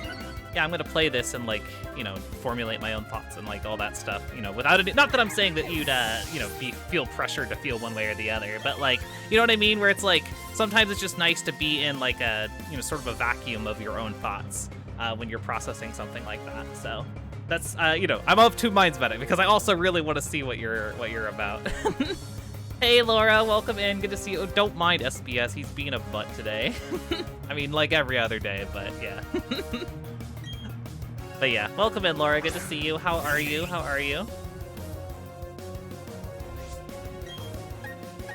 yeah, I'm gonna play this and like, you know, formulate my own thoughts and like all that stuff, you know, without it. Not that I'm saying that you'd, you know, feel pressured to feel one way or the other, but like, you know what I mean? Where it's like, sometimes it's just nice to be in like a, you know, sort of a vacuum of your own thoughts when you're processing something like that. So that's, you know, I'm of two minds about it because I also really want to see what you're about. Hey, Laura, welcome in. Good to see you. Oh, don't mind SBS. He's being a butt today. I mean, like every other day, but yeah. But yeah, welcome in, Laura. Good to see you. How are you? How are you?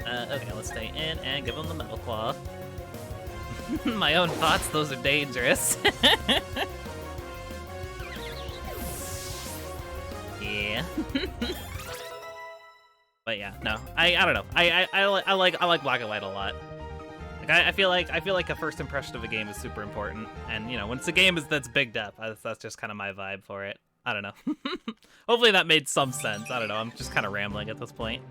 Okay, let's stay in and give him the metal claw. My own thoughts, those are dangerous. Yeah. But yeah, no, I don't know. I like Black and White a lot. Like I feel like a first impression of a game is super important, and you know, when it's a game that's bigged up, that's just kind of my vibe for it. I don't know. Hopefully that made some sense. I don't know. I'm just kind of rambling at this point.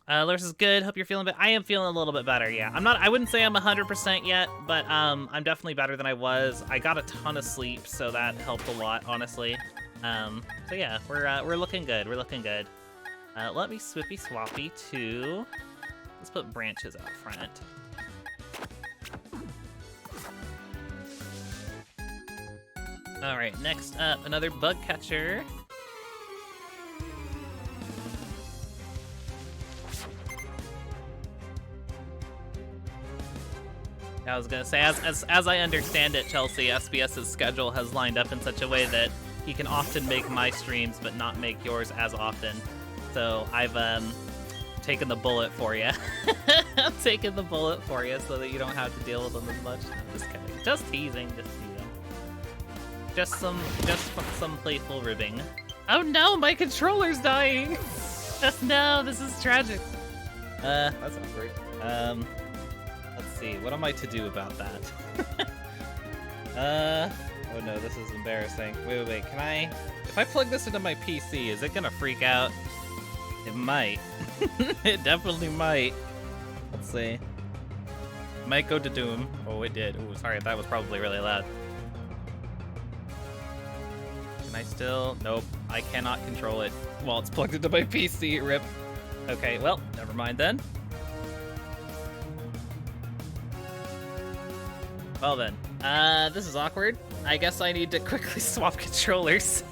Lurs is good. Hope you're feeling better. I am feeling a little bit better. Yeah, I wouldn't say I'm 100% yet, but I'm definitely better than I was. I got a ton of sleep, so that helped a lot, honestly. So yeah, we're looking good. We're looking good. Let me swippy swappy to. Let's put branches out front. All right, next up, another bug catcher. I was gonna say, as I understand it, Chelsea, SBS's schedule has lined up in such a way that he can often make my streams, but not make yours as often. So I've taken the bullet for you. I'm taking the bullet for you so that you don't have to deal with them as much. Just kidding. Just teasing. Just teasing. Just some playful ribbing. Oh no, my controller's dying. No, this is tragic. That's awkward. Let's see. What am I to do about that? Oh no, this is embarrassing. Wait. Can I... If I plug this into my PC, is it gonna freak out? It might. It definitely might. Let's see. It might go to Doom. Oh, it did. Oh, sorry. That was probably really loud. Can I still... Nope. I cannot control it while it's plugged into my PC. Rip. Okay, well, never mind then. Well then, this is awkward. I guess I need to quickly swap controllers.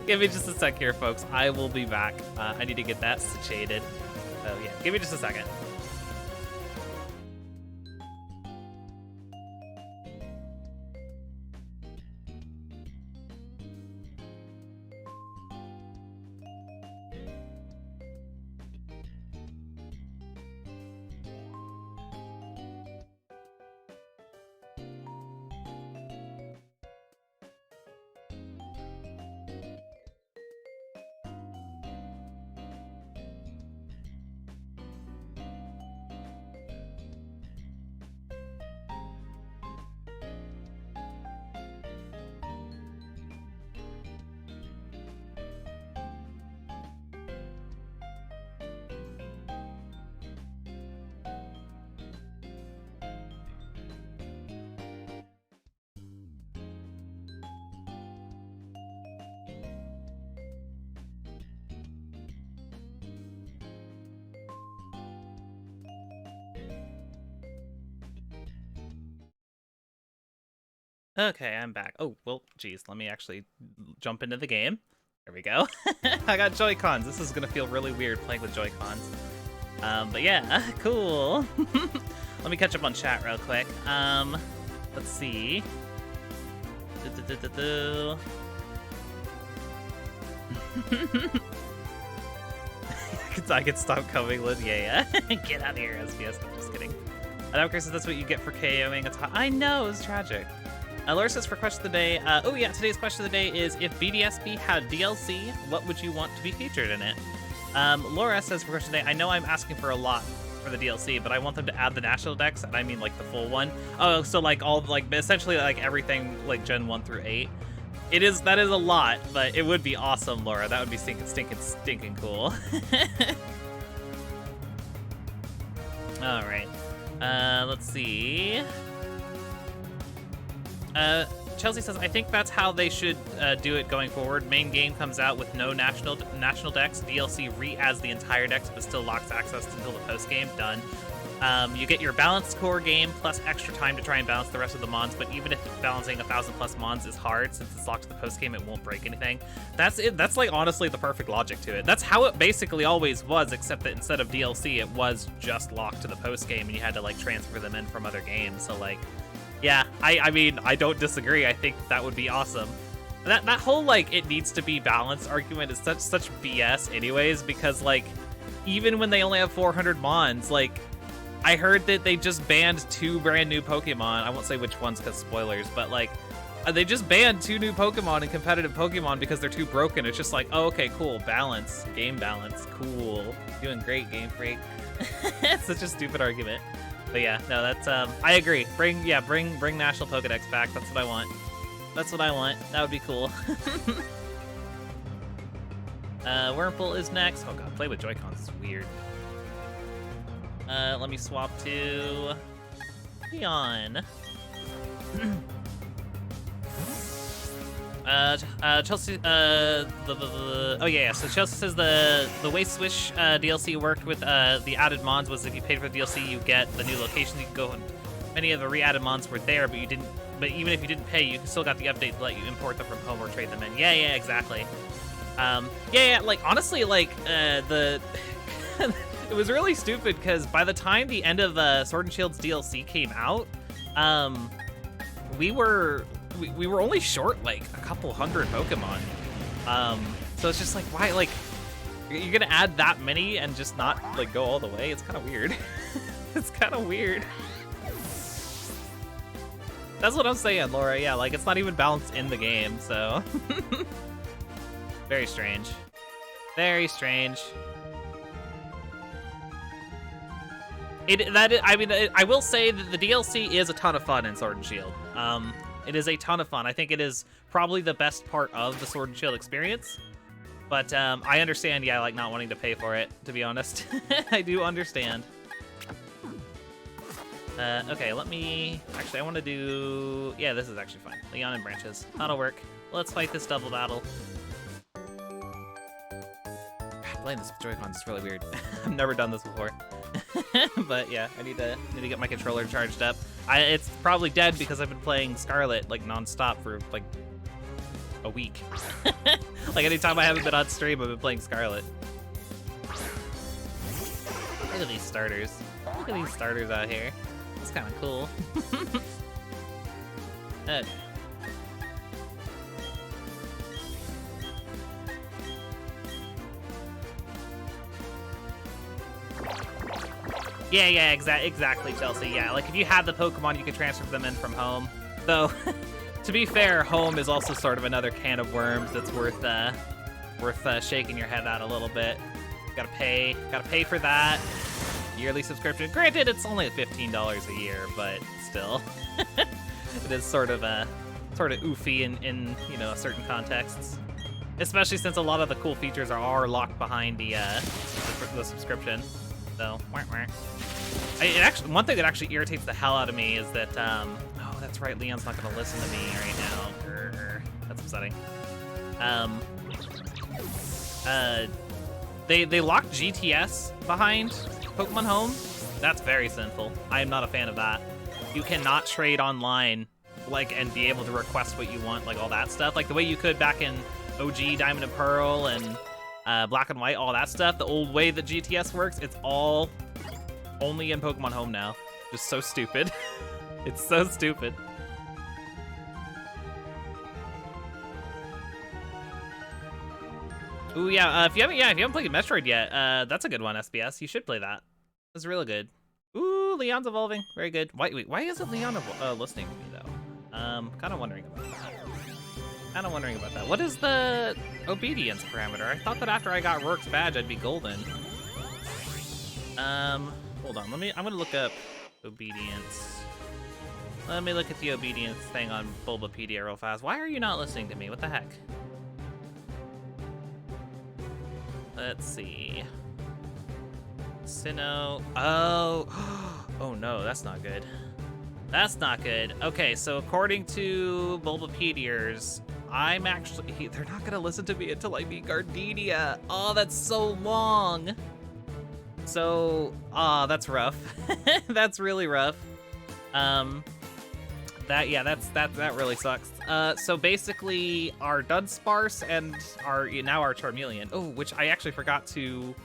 Give me just a sec here, folks. I will be back. I need to get that situated. So yeah, give me just a second. Okay, I'm back. Oh, well, geez, let me actually jump into the game. There we go. I got Joy-Cons. This is gonna feel really weird playing with Joy-Cons. But yeah, cool. Let me catch up on chat real quick. Let's see. I could stop coming with yeah. Get out of here, SBS. I'm just kidding. Adamker says that's what you get for KOing. I know, it's tragic. Laura says for question of the day, oh yeah, today's question of the day is, if BDSP had DLC, what would you want to be featured in it? Laura says for question of the day, I know I'm asking for a lot, for the DLC, but I want them to add the national dex, and I mean like the full one. Oh, so like all like essentially like everything like Gen 1 through 8. That is a lot, but it would be awesome, Laura. That would be stinking cool. All right. Let's see. Chelsea says, I think that's how they should do it going forward. Main game comes out with no national decks. DLC re-adds the entire decks, but still locks access until the post game. Done. You get your balanced core game plus extra time to try and balance the rest of the mons, but even if balancing 1,000+ mons is hard, since it's locked to the post game, it won't break anything. That's it. That's like honestly the perfect logic to it. That's how it basically always was, except that instead of DLC, it was just locked to the post game, and you had to like transfer them in from other games. So like, yeah, I mean, I don't disagree. I think that would be awesome. That whole like it needs to be balanced argument is such BS anyways, because like even when they only have 400 mons, like I heard that they just banned 2 brand new Pokemon. I won't say which ones because spoilers, but like they just banned 2 new Pokemon in competitive Pokemon because they're too broken. It's just like, oh, okay, cool, balance, game balance, cool, doing great, Game Freak. It's such a stupid argument. But yeah, no, that's I agree. Bring National Pokedex back. That's what I want. That's what I want. That would be cool. Wurmple is next. Oh god, play with Joy-Cons is weird. Let me swap to Leon. Chelsea, oh yeah, so Chelsea says the way Swish DLC worked with the added mons was if you paid for the DLC, you get the new locations. You can go, and many of the re-added mons were there, but you didn't. But even if you didn't pay, you still got the update to let you import them from home or trade them in. Yeah, exactly. Yeah, like honestly, like it was really stupid because by the time the end of Sword and Shield's DLC came out, we were only short like a couple hundred Pokemon. So it's just like, why, like, you're gonna add that many and just not like go all the way? It's kind of weird. It's kind of weird. That's what I'm saying, Laura. Yeah, like it's not even balanced in the game, so very strange. Very strange. I will say that the DLC is a ton of fun in Sword and Shield. It is a ton of fun. I think it is probably the best part of the Sword and Shield experience. But I understand, yeah, like not wanting to pay for it, to be honest. I do understand. Okay, let me... Actually, I want to do... Yeah, this is actually fine. Leon and Branches. That'll work. Let's fight this double battle. God, playing this with Joy-Cons is really weird. I've never done this before. But yeah, I need to get my controller charged up. It's probably dead because I've been playing Scarlet like non-stop for like a week. Like anytime I haven't been on stream, I've been playing Scarlet. Look at these starters. Look at these starters out here. It's kind of cool. Yeah, exactly, Chelsea. Yeah, like if you had the Pokemon, you could transfer them in from home. Though, to be fair, home is also sort of another can of worms that's worth shaking your head at a little bit. Gotta pay for that yearly subscription. Granted, it's only $15 a year, but still, it is sort of oofy in you know certain contexts. Especially since a lot of the cool features are locked behind the subscription. So, one thing that actually irritates the hell out of me is that, oh, that's right, Leon's not gonna listen to me right now. Grr, that's upsetting. They locked GTS behind Pokemon Home. That's very sinful. I am not a fan of that. You cannot trade online, like, and be able to request what you want, like all that stuff. Like the way you could back in OG Diamond and Pearl and Black and White, all that stuff. The old way that GTS works, it's all only in Pokemon Home now. Just so stupid. It's so stupid. Ooh, yeah, if you haven't played Metroid yet, that's a good one, SBS. You should play that. It's really good. Ooh, Leon's evolving. Very good. Wait, why isn't Leon listening to me, though? Kind of wondering about that. What is the obedience parameter? I thought that after I got Rourke's badge, I'd be golden. Hold on, I'm gonna look up obedience. Let me look at the obedience thing on Bulbapedia real fast. Why are you not listening to me? What the heck? Let's see. Sinnoh. Oh. Oh no, that's not good. That's not good. Okay, so according to Bulbapedias, I'm actually... They're not gonna listen to me until I beat Gardenia. Oh, that's so long. So, that's rough. That's really rough. That really sucks. So basically, our Dunsparce and our Charmeleon. Oh, which I actually forgot to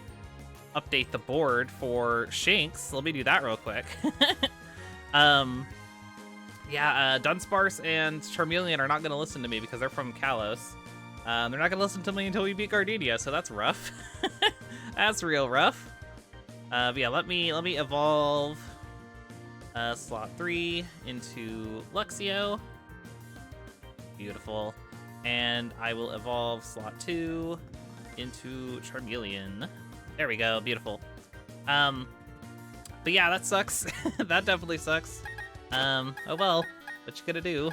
update the board for Shinx. Let me do that real quick. Dunsparce and Charmeleon are not gonna listen to me because they're from Kalos. They're not gonna listen to me until we beat Gardenia, so that's rough. That's real rough. But yeah, let me evolve slot 3 into Luxio. Beautiful. And I will evolve slot 2 into Charmeleon. There we go, beautiful. But yeah, that sucks. That definitely sucks. Oh well, what you gonna do?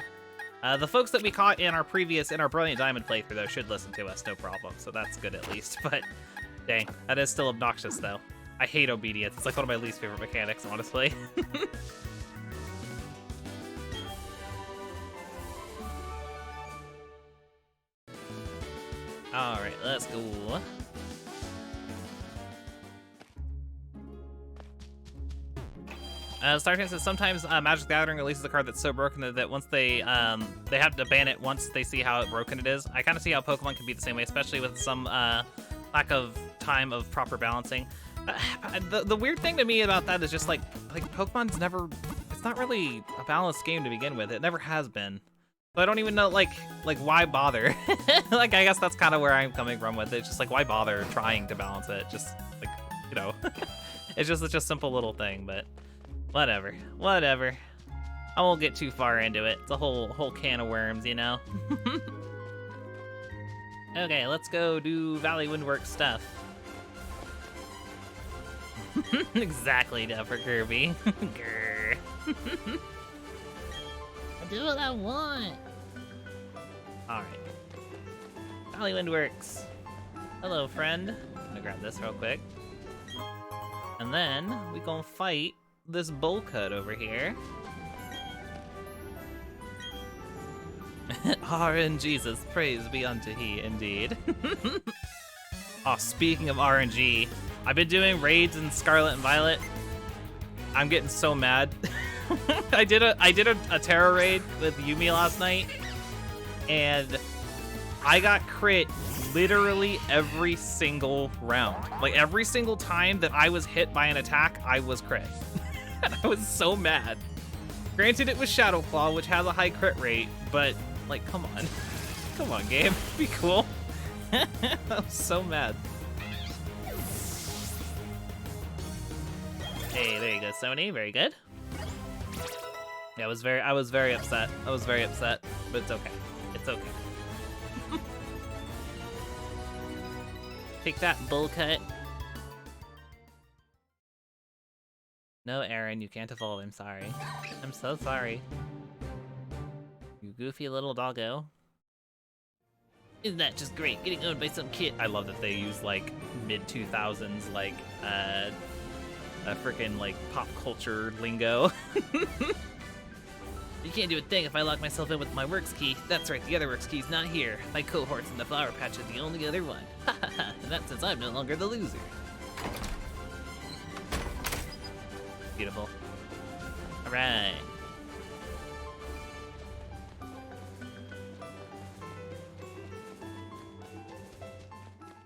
The folks that we caught in our Brilliant Diamond playthrough, though, should listen to us, no problem. So that's good at least, but dang, that is still obnoxious, though. I hate obedience. It's like one of my least favorite mechanics, honestly. Alright, let's go. Starting says sometimes Magic the Gathering releases a card that's so broken that once they have to ban it once they see how broken it is. I kind of see how Pokemon can be the same way, especially with some lack of time of proper balancing. The weird thing to me about that is just like Pokemon's never, it's not really a balanced game to begin with. It never has been. So I don't even know like why bother? Like I guess that's kind of where I'm coming from with it. It's just like why bother trying to balance it? Just like, you know, it's just a simple little thing, but whatever. I won't get too far into it. It's a whole can of worms, you know. Okay, let's go do Valley Windwork stuff. Exactly, Duffer Kirby. Grr. I do what I want. Alright. Valley Windworks. Hello, friend. I'm gonna grab this real quick. And then we gonna fight this Bullcut over here. RNGesus, praise be unto he, indeed. Oh, speaking of RNG, I've been doing raids in Scarlet and Violet. I'm getting so mad. I did a Terra raid with Yumi last night, and I got crit literally every single round. Like every single time that I was hit by an attack, I was crit. And I was so mad. Granted, it was Shadow Claw, which has a high crit rate, but like, come on. Come on, game. Be cool. I'm so mad. Hey, there you go, Sony. Very good. Yeah, I was very upset. I was very upset, but it's okay. It's okay. Take that, Bullcut. No, Aaron, you can't evolve. I'm sorry. I'm so sorry. You goofy little doggo. Isn't that just great? Getting owned by some kid. I love that they use like mid-2000s like a freaking like pop culture lingo. You can't do a thing if I lock myself in with my works key. That's right, the other works key's not here. My cohort's in the flower patch is the only other one. And that's since I'm no longer the loser. Beautiful. Alright.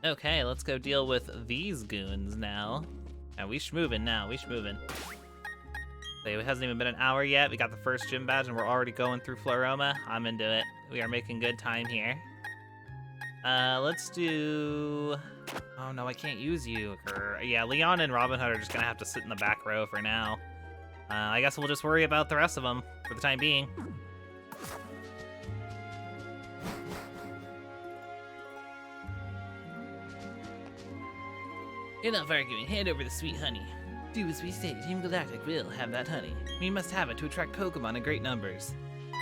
Okay, let's go deal with these goons now. And we schmovin' now, we schmovin'. It hasn't even been an hour yet. We got the first gym badge and we're already going through Floroma. I'm into it. We are making good time here. Let's do... Oh no, I can't use you. Yeah, Leon and Robin Hood are just gonna have to sit in the back row for now. I guess we'll just worry about the rest of them for the time being. Enough arguing. Hand over the sweet honey. Do as we say, Team Galactic will have that honey. We must have it to attract Pokemon in great numbers.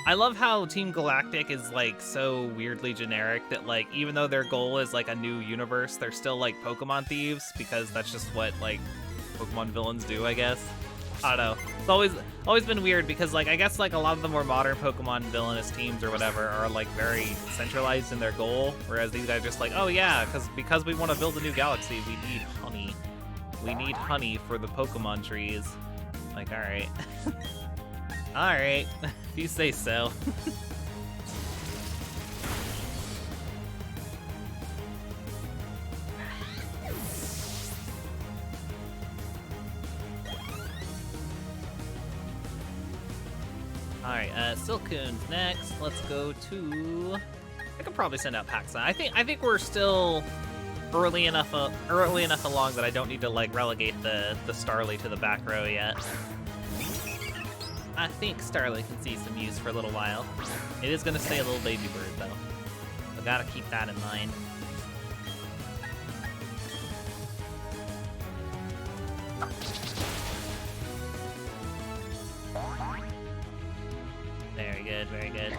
I love how Team Galactic is like so weirdly generic that like even though their goal is like a new universe, they're still like Pokemon thieves because that's just what like Pokemon villains do, I guess. I don't know. It's always been weird because like I guess like a lot of the more modern Pokemon villainous teams or whatever are like very centralized in their goal, whereas these guys are just like, oh yeah, because we want to build a new galaxy, we need honey. We need honey for the Pokemon trees. Like, all right. All right, if you say so. All right, Silcoon's next. Let's go to. I could probably send out Paxson. I think we're still early enough along that I don't need to like relegate the Starly to the back row yet. I think Starly can see some use for a little while. It is going to stay a little baby bird, though. So gotta keep that in mind. Very good, very good.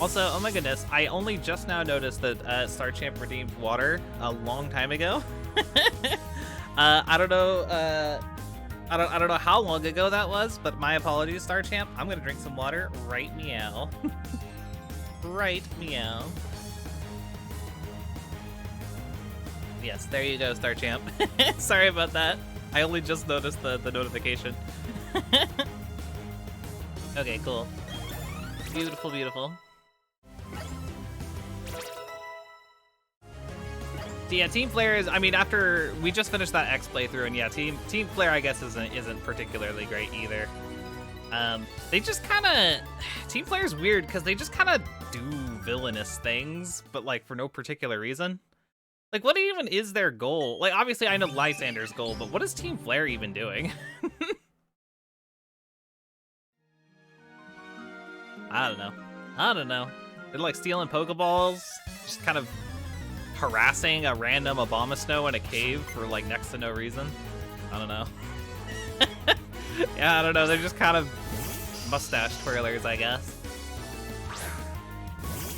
Also, oh my goodness, I only just now noticed that Star Champ redeemed water a long time ago. I don't know. I don't know how long ago that was, but my apologies, Star Champ. I'm gonna drink some water right meow. Right meow. Yes, there you go, Star Champ. Sorry about that. I only just noticed the notification. Okay, cool. Beautiful, beautiful. Yeah, Team Flare is, I mean, after we just finished that X playthrough, and yeah, Team Flare, I guess, isn't particularly great either. They just kind of, Team Flare is weird because they just kind of do villainous things, but like for no particular reason. Like, what even is their goal? Like, obviously, I know Lysander's goal, but what is Team Flare even doing? I don't know. They're like stealing Pokeballs, just kind of harassing a random Abomasnow in a cave for like next to no reason. I don't know. Yeah, I don't know. They're just kind of mustache twirlers, I guess.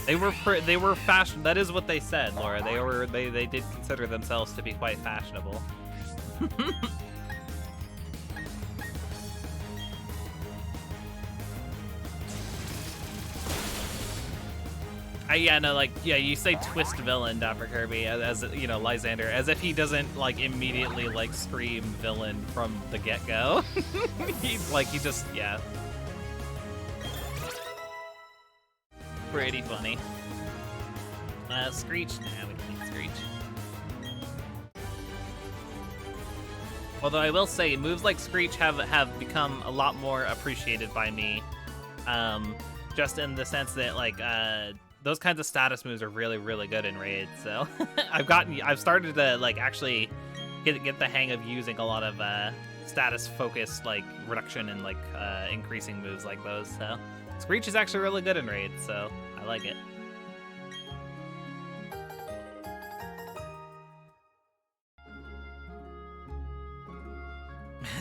They were fashion. That is what they said, Laura. They did consider themselves to be quite fashionable. Yeah, you say twist villain, Dr. Kirby, as you know, Lysander, as if he doesn't like immediately like scream villain from the get-go. he just, yeah. Pretty funny. Screech? Nah, we don't need Screech. Although I will say, moves like Screech have become a lot more appreciated by me. Just in the sense that like those kinds of status moves are really, really good in raids. So I've started to like actually get the hang of using a lot of status focused like reduction and like increasing moves like those. So Screech is actually really good in raids, so I like it.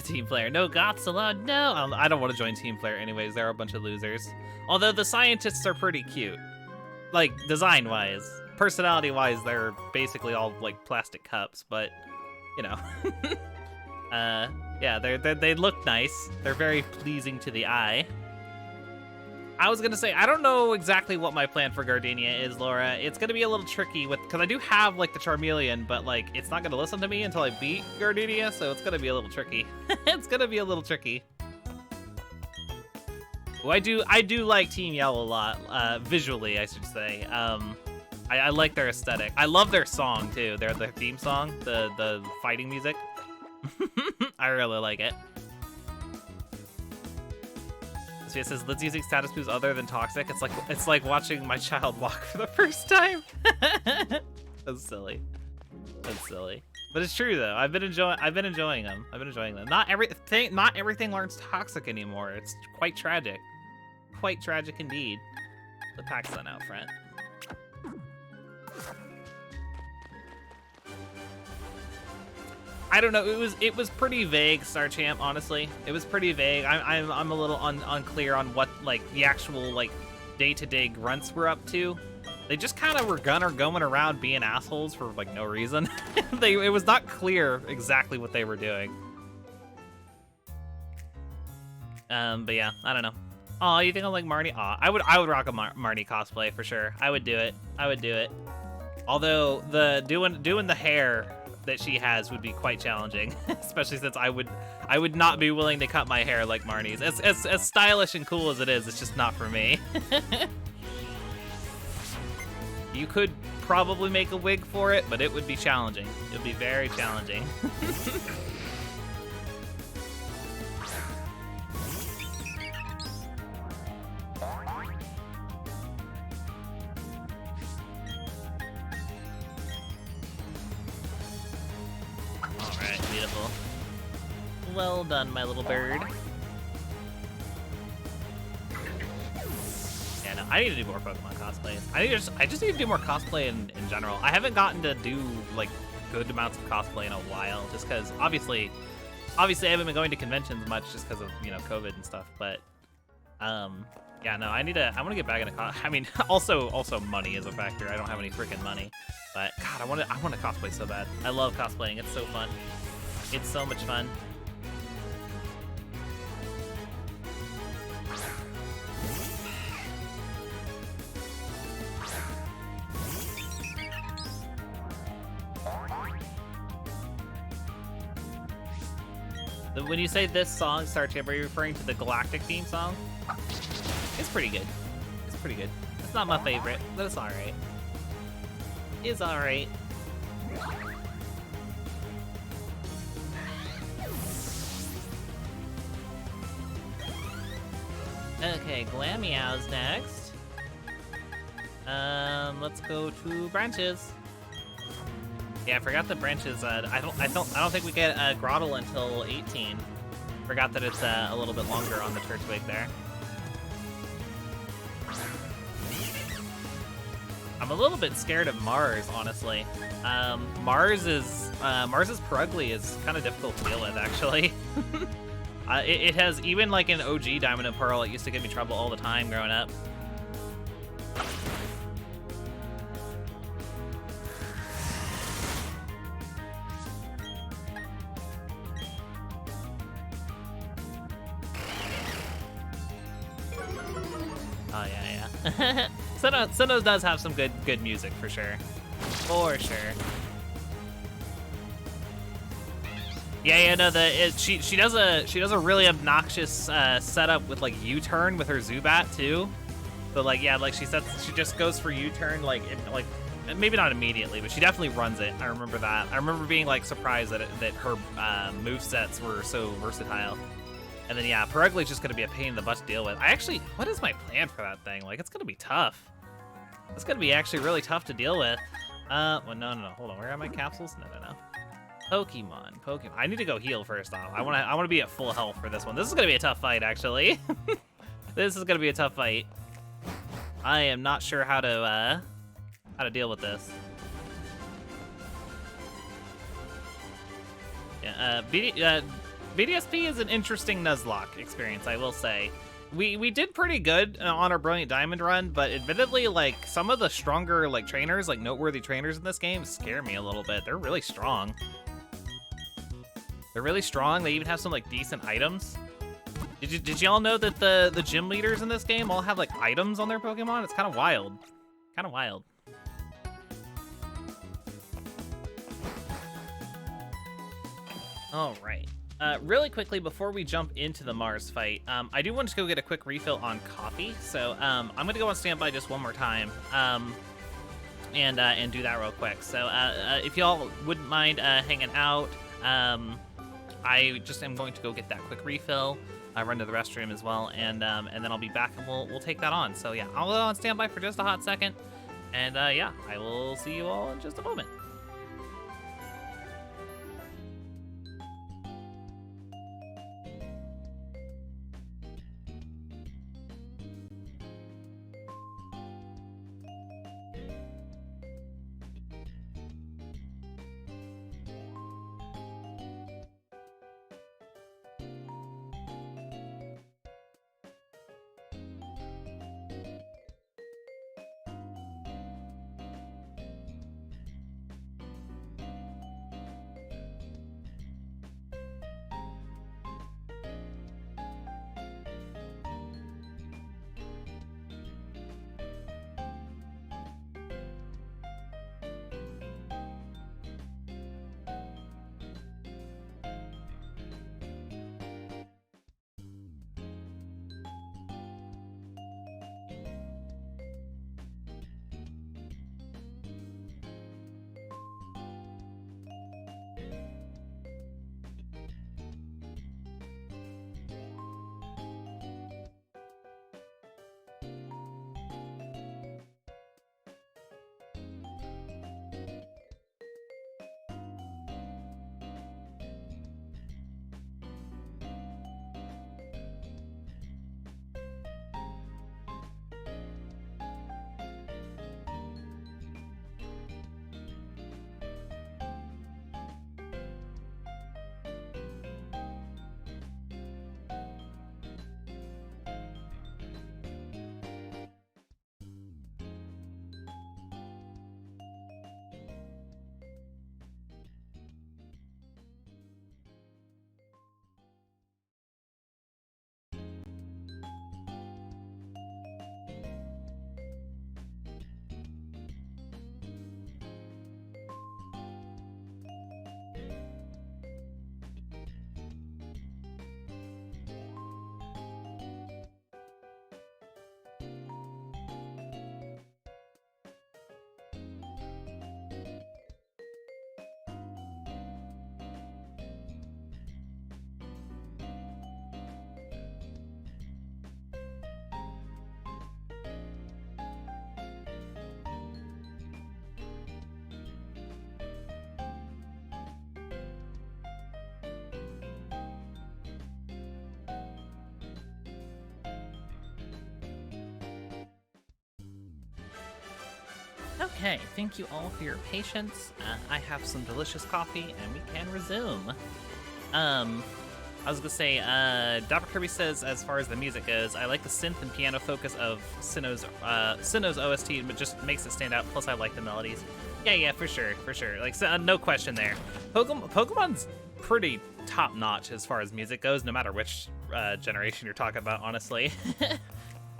Team Flare. No Godzilla, no! I don't want to join Team Flare anyways, they're a bunch of losers. Although the scientists are pretty cute. Like, design-wise. Personality-wise, they're basically all, like, plastic cups, but, you know. Yeah, they look nice. They're very pleasing to the eye. I was gonna say, I don't know exactly what my plan for Gardenia is, Laura. It's gonna be a little tricky because I do have, like, the Charmeleon, but, like, it's not gonna listen to me until I beat Gardenia, so it's gonna be a little tricky. It's gonna be a little tricky. Well, I do like Team Yell a lot, visually, I should say. I like their aesthetic. I love their song, too. Their theme song, the fighting music. I really like it. It says, "Let's using status moves other than toxic." It's like watching my child walk for the first time. That's silly. That's silly. But it's true though. I've been enjoying them. Not everything learns toxic anymore. It's quite tragic. Quite tragic indeed. The Paxton out front. I don't know. It was pretty vague, Star Champ. Honestly, it was pretty vague. I'm a little unclear on what like the actual like day-to-day grunts were up to. They just kind of were going around being assholes for like no reason. It was not clear exactly what they were doing. But yeah, I don't know. Oh, you think I like Marnie? Oh, I would rock a Marnie cosplay for sure. I would do it. I would do it. Although doing the hair that she has would be quite challenging, especially since I would not be willing to cut my hair like Marnie's. As stylish and cool as it is, it's just not for me. You could probably make a wig for it, but it would be challenging. It would be very challenging. Alright, beautiful. Well done, my little bird. Yeah, no, I need to do more Pokemon cosplays. I just need to do more cosplay in general. I haven't gotten to do like good amounts of cosplay in a while, just because obviously I haven't been going to conventions much just because of, you know, COVID and stuff. But yeah, no, I want to get back into I mean, also money is a factor. I don't have any freaking money, but God, I want to cosplay so bad. I love cosplaying. It's so fun. It's so much fun. When you say this song, Star Champ, are you referring to the Galactic theme song? It's pretty good. It's pretty good. It's not my favorite, but it's alright. It's alright. Okay, Glameow's next. Let's go to branches. Yeah, I forgot the branches. I don't think we get Grottle until 18. Forgot that it's a little bit longer on the Turtwig there. I'm a little bit scared of Mars, honestly. Mars's Perugly is kind of difficult to deal with, actually. It has, even like in OG Diamond and Pearl, it used to give me trouble all the time growing up. Oh yeah. Sinnoh does have some good music for sure. For sure. Yeah, no, she does a really obnoxious setup with like U-turn with her Zubat too. But like yeah, like she just goes for U-turn like maybe not immediately, but she definitely runs it. I remember that. I remember being like surprised that her movesets were so versatile. And then yeah, Perugly's just gonna be a pain in the butt to deal with. What is my plan for that thing? Like, it's gonna be tough. It's gonna be actually really tough to deal with. Well, no, hold on. Where are my capsules? No. Pokemon. I need to go heal first off. I wanna be at full health for this one. This is gonna be a tough fight, actually. This is gonna be a tough fight. I am not sure how to deal with this. Yeah, BDSP is an interesting Nuzlocke experience, I will say. We did pretty good on our Brilliant Diamond run, but admittedly, like, some of the stronger, like, trainers, like, noteworthy trainers in this game scare me a little bit. They're really strong. They're really strong. They even have some, like, decent items. Did y'all know that the gym leaders in this game all have, like, items on their Pokemon? It's kind of wild. Kind of wild. All right. Really quickly, before we jump into the Mars fight, I do want to go get a quick refill on coffee, so I'm going to go on standby just one more time and do that real quick. So if y'all wouldn't mind hanging out, I just am going to go get that quick refill. I run to the restroom as well, and then I'll be back and we'll take that on. So yeah, I'll go on standby for just a hot second, and yeah, I will see you all in just a moment. Okay, thank you all for your patience. I have some delicious coffee, and we can resume. I was gonna say, Dr. Kirby says, as far as the music goes, I like the synth and piano focus of Sinnoh's OST, but just makes it stand out. Plus, I like the melodies. Yeah, for sure. Like, so, no question there. Pokemon's pretty top-notch as far as music goes, no matter which generation you're talking about, honestly.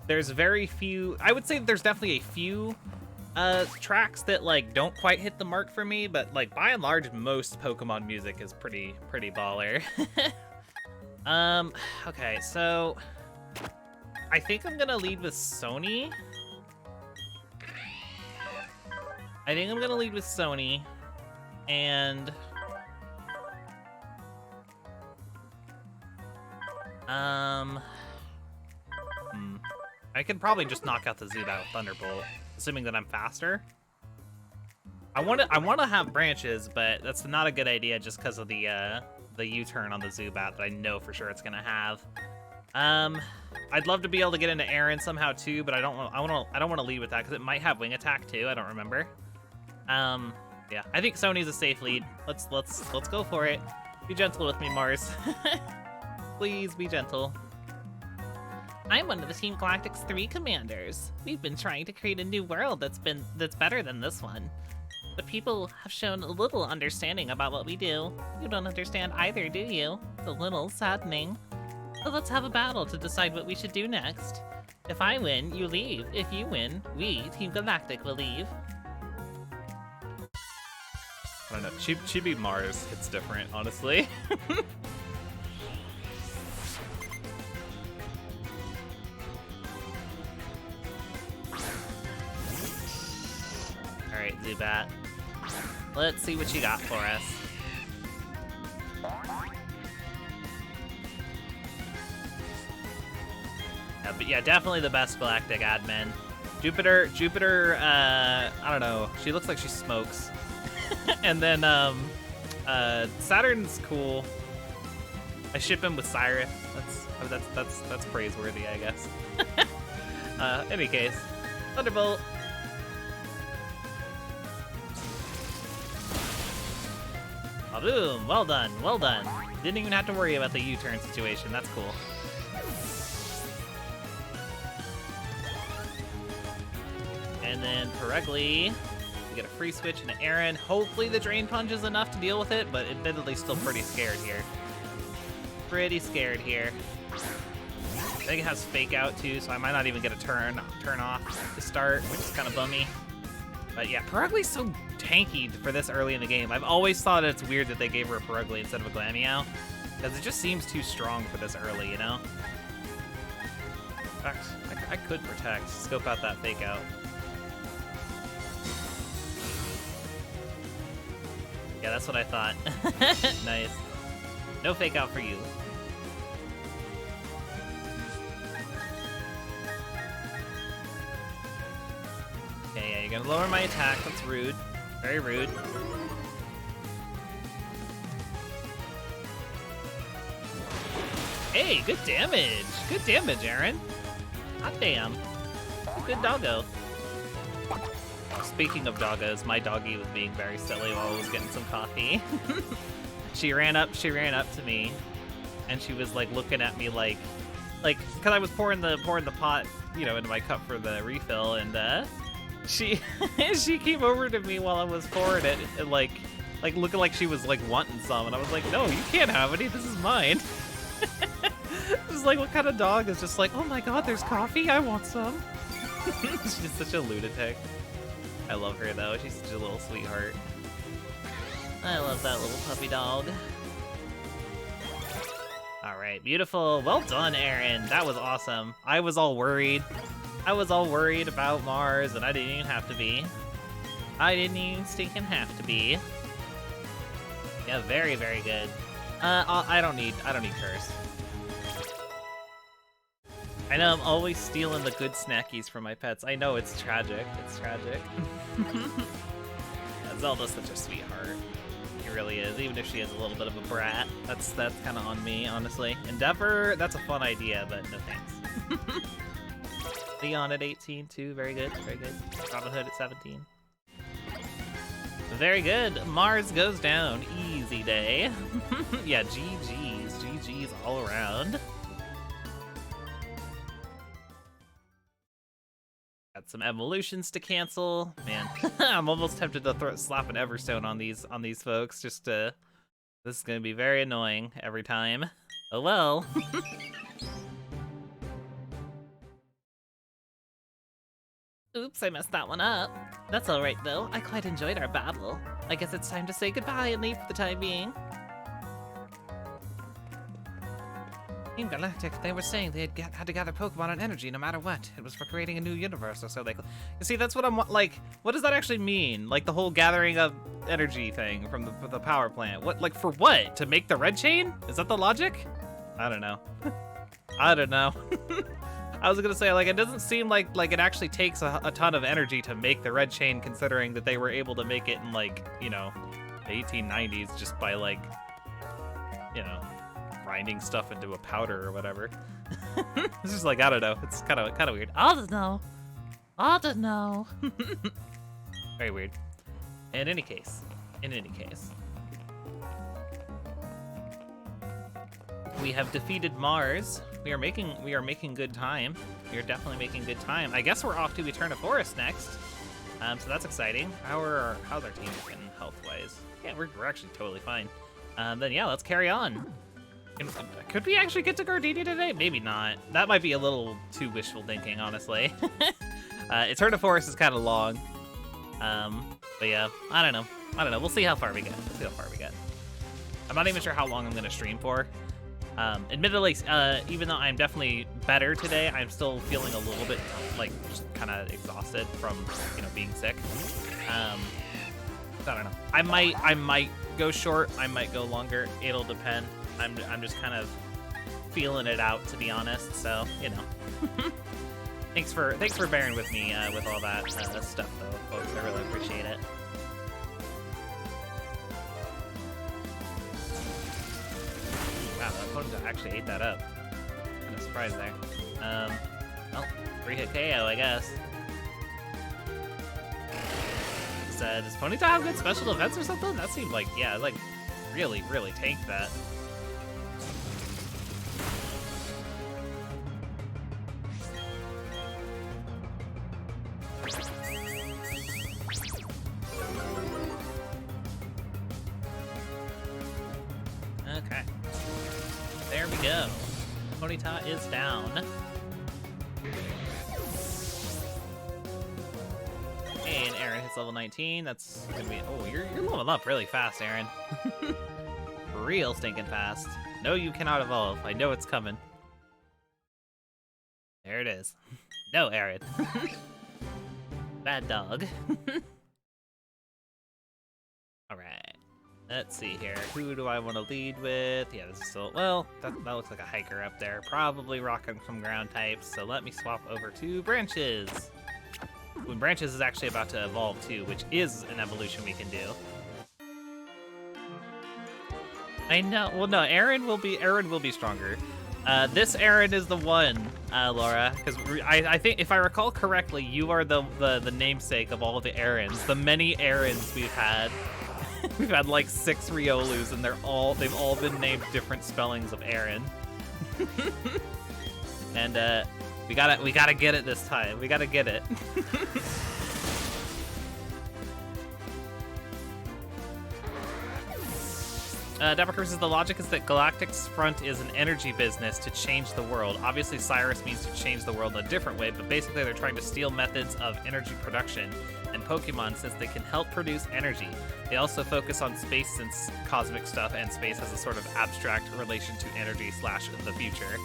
There's very few. I would say there's definitely a few tracks that like don't quite hit the mark for me, but like by and large, most Pokemon music is pretty baller. Okay, so I think I'm gonna lead with Sony. And I could probably just knock out the Zubat with Thunderbolt, assuming that I'm faster. I want to have branches, but that's not a good idea just because of the U-turn on the Zubat that I know for sure it's gonna have. I'd love to be able to get into Aaron somehow too, but I don't want to lead with that because it might have Wing Attack too. I don't remember. Yeah, I think Sony's a safe lead. Let's go for it. Be gentle with me, Mars. Please be gentle. I'm one of the Team Galactic's 3 commanders. We've been trying to create a new world that's better than this one. But people have shown a little understanding about what we do. You don't understand either, do you? It's a little saddening. So let's have a battle to decide what we should do next. If I win, you leave. If you win, we, Team Galactic, will leave. I don't know. Chibi Mars hits different, honestly. Alright, Zubat. Let's see what you got for us. But yeah, definitely the best Galactic admin. Jupiter, I don't know. She looks like she smokes. And then, Saturn's cool. I ship him with Cyrus. That's praiseworthy, I guess. Any case, Thunderbolt. Oh, boom! Well done, well done. Didn't even have to worry about the U-turn situation. That's cool. And then Perugly, we get a free switch into Aaron. Hopefully the Drain Punch is enough to deal with it, but admittedly still pretty scared here. I think it has Fake Out too, so I might not even get a turn off to start, which is kind of bummy. But yeah, Perugly's so tanky for this early in the game. I've always thought it's weird that they gave her a Perugly instead of a Glameow, because it just seems too strong for this early, you know? In fact, I could protect, scope out that Fake Out. Yeah, that's what I thought. Nice. No Fake Out for you. Okay, yeah, you're gonna lower my attack. That's rude. Very rude. Hey, good damage. Good damage, Aaron. Hot damn. Good doggo. Speaking of doggos, my doggy was being very silly while I was getting some coffee. She ran up to me, and she was like looking at me like, cause I was pouring the pot, you know, into my cup for the refill, and she came over to me while I was pouring it, and like looking like she was like wanting some, and I was like, no, you can't have any. This is mine. Just like, what kind of dog is just like, oh my god, there's coffee, I want some. She's just such a lunatic. I love her though, she's such a little sweetheart. I love that little puppy dog. Alright, beautiful. Well done, Aaron. That was awesome. I was all worried. About Mars, and I didn't even have to be. I didn't even stinking have to be. Yeah, very, very good. I don't need Curse. I know I'm always stealing the good snackies from my pets. I know, it's tragic. It's tragic. Yeah, Zelda's such a sweetheart. She really is, even if she is a little bit of a brat. That's kind of on me, honestly. Endeavor, that's a fun idea, but no thanks. Leon at 18 too, very good, very good. Robin Hood at 17. Very good. Mars goes down. Easy day. Yeah, GG's. GG's all around. Got some evolutions to cancel. Man, I'm almost tempted to slap an Everstone on these folks. Just to, this is gonna be very annoying every time. Oh well. Oops, I messed that one up. That's alright though, I quite enjoyed our battle. I guess it's time to say goodbye and leave for the time being. Team Galactic, they were saying they had to gather Pokemon and energy no matter what. It was for creating a new universe, or so they... You see, that's what I'm like. What does that actually mean? Like the whole gathering of energy thing from the power plant. What, like, for what? To make the red chain? Is that the logic? I don't know. I don't know. I was gonna say, like, it doesn't seem like it actually takes a ton of energy to make the red chain, considering that they were able to make it in, like, you know, the 1890s just by, like, you know, grinding stuff into a powder or whatever. It's just like, I don't know. It's kind of weird. I don't know. I don't know. Very weird. In any case, we have defeated Mars. We are making good time. We are definitely making good time. I guess we're off to Eterna Forest next. So that's exciting. How's our team looking health-wise? Yeah, we're actually totally fine. Then yeah, let's carry on. Could we actually get to Gardenia today? Maybe not. That might be a little too wishful thinking, honestly. Eterna Forest is kind of long. But yeah, I don't know. We'll see how far we get. I'm not even sure how long I'm gonna stream for. Admittedly, even though I'm definitely better today, I'm still feeling a little bit like just kind of exhausted from, you know, being sick. I don't know. I might go short. I might go longer. It'll depend. I'm just kind of feeling it out, to be honest. So, you know. Thanks for bearing with me with all that stuff, though, folks. I really appreciate it. Wow, that opponent actually ate that up. Kind of surprised there. Well, 3-hit KO, I guess. Does Ponyta have good special defense or something? That seemed like, yeah, like really tanked that. Okay. There we go. Ponyta is down. And Aaron hits level 19. That's gonna be... Oh, you're leveling up really fast, Aaron. Real stinking fast. No, you cannot evolve. I know it's coming. There it is. No, Aaron. Bad dog. Alright. Let's see here. Who do I want to lead with? Yeah, this is still... Well, that looks like a hiker up there. Probably rocking some ground types. So let me swap over to Branches. When Branches is actually about to evolve too, which is an evolution we can do. I know. Well, no, Aaron will be stronger. This Aaron is the one, Laura, because I think if I recall correctly, you are the namesake of all of the Aarons. The many Aarons we've had. We've had like 6 Riolus, and they've all been named different spellings of Aaron. And we gotta get it this time. We gotta get it. Dapper says the logic is that Galactic's front is an energy business to change the world. Obviously, Cyrus means to change the world in a different way, but basically they're trying to steal methods of energy production and Pokemon since they can help produce energy. They also focus on space since cosmic stuff and space has a sort of abstract relation to energy / the future.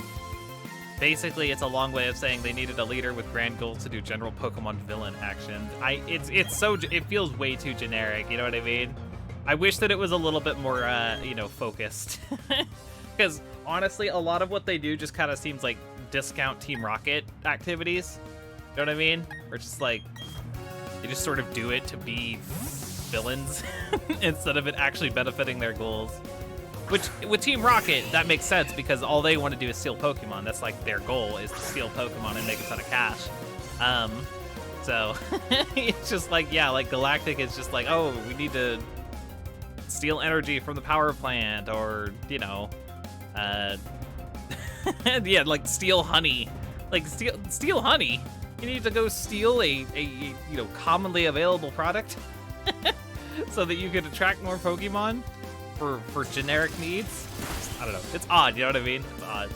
Basically, it's a long way of saying they needed a leader with grand goals to do general Pokemon villain action. It feels way too generic, you know what I mean? I wish that it was a little bit more, you know, focused. Because honestly, a lot of what they do just kind of seems like discount Team Rocket activities. You know what I mean? Or just like, they just sort of do it to be villains instead of it actually benefiting their goals. Which, with Team Rocket, that makes sense because all they want to do is steal Pokemon. That's like their goal, is to steal Pokemon and make a ton of cash. So it's just like, yeah, like Galactic is just like, oh, we need to steal energy from the power plant, or, you know, yeah, like steal honey. Like steal honey. You need to go steal a you know, commonly available product so that you can attract more Pokemon for generic needs. I don't know. It's odd, you know what I mean? It's odd.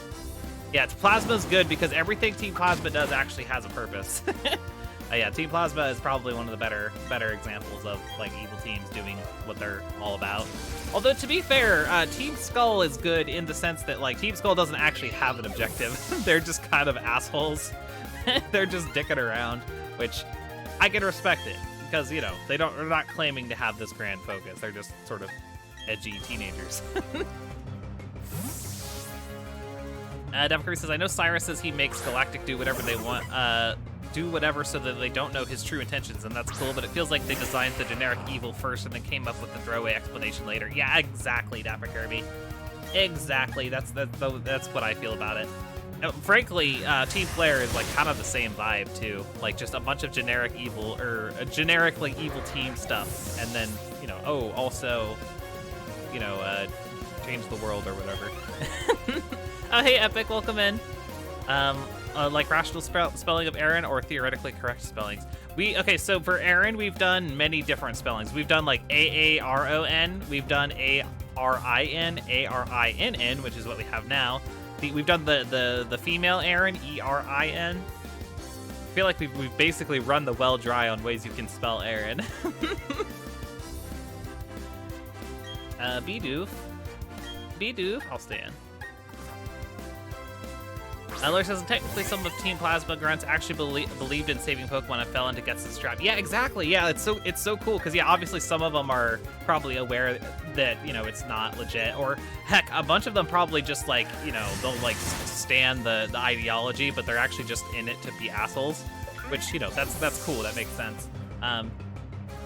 Yeah, Plasma's good because everything Team Plasma does actually has a purpose. Yeah, Team Plasma is probably one of the better examples of like evil teams doing what they're all about. Although to be fair, Team Skull is good in the sense that like Team Skull doesn't actually have an objective. They're just kind of assholes. They're just dicking around, which I can respect it because, you know, they're not claiming to have this grand focus. They're just sort of edgy teenagers. Devcurry says, I know Cyrus says he makes Galactic do whatever they want, do whatever so that they don't know his true intentions, and that's cool, but it feels like they designed the generic evil first and then came up with the throwaway explanation later. Yeah, exactly, Dapper Kirby. Exactly, that's what I feel about it. Frankly, Team Flare is like kind of the same vibe too, like just a bunch of generic evil, or generic like evil team stuff, and then, you know, oh, also, you know, change the world or whatever. Oh, hey, Epic, welcome in. Like rational spelling of Aaron or theoretically correct spellings. Okay, so for Aaron, we've done many different spellings. We've done like A-A-R-O-N, we've done A-R-I-N, A-R-I-N-N, which is what we have now. We've done the female Aaron, E-R-I-N. I feel like we've basically run the well dry on ways you can spell Aaron. Bidoof, I'll stay in. Lurk says, technically some of Team Plasma grunts actually believed in saving Pokemon and fell into Gets's trap. Yeah, exactly. Yeah, it's so cool because, yeah, obviously some of them are probably aware that, you know, it's not legit, or heck, a bunch of them probably just like, you know, they'll like stand the ideology, but they're actually just in it to be assholes, which, you know, that's cool. That makes sense.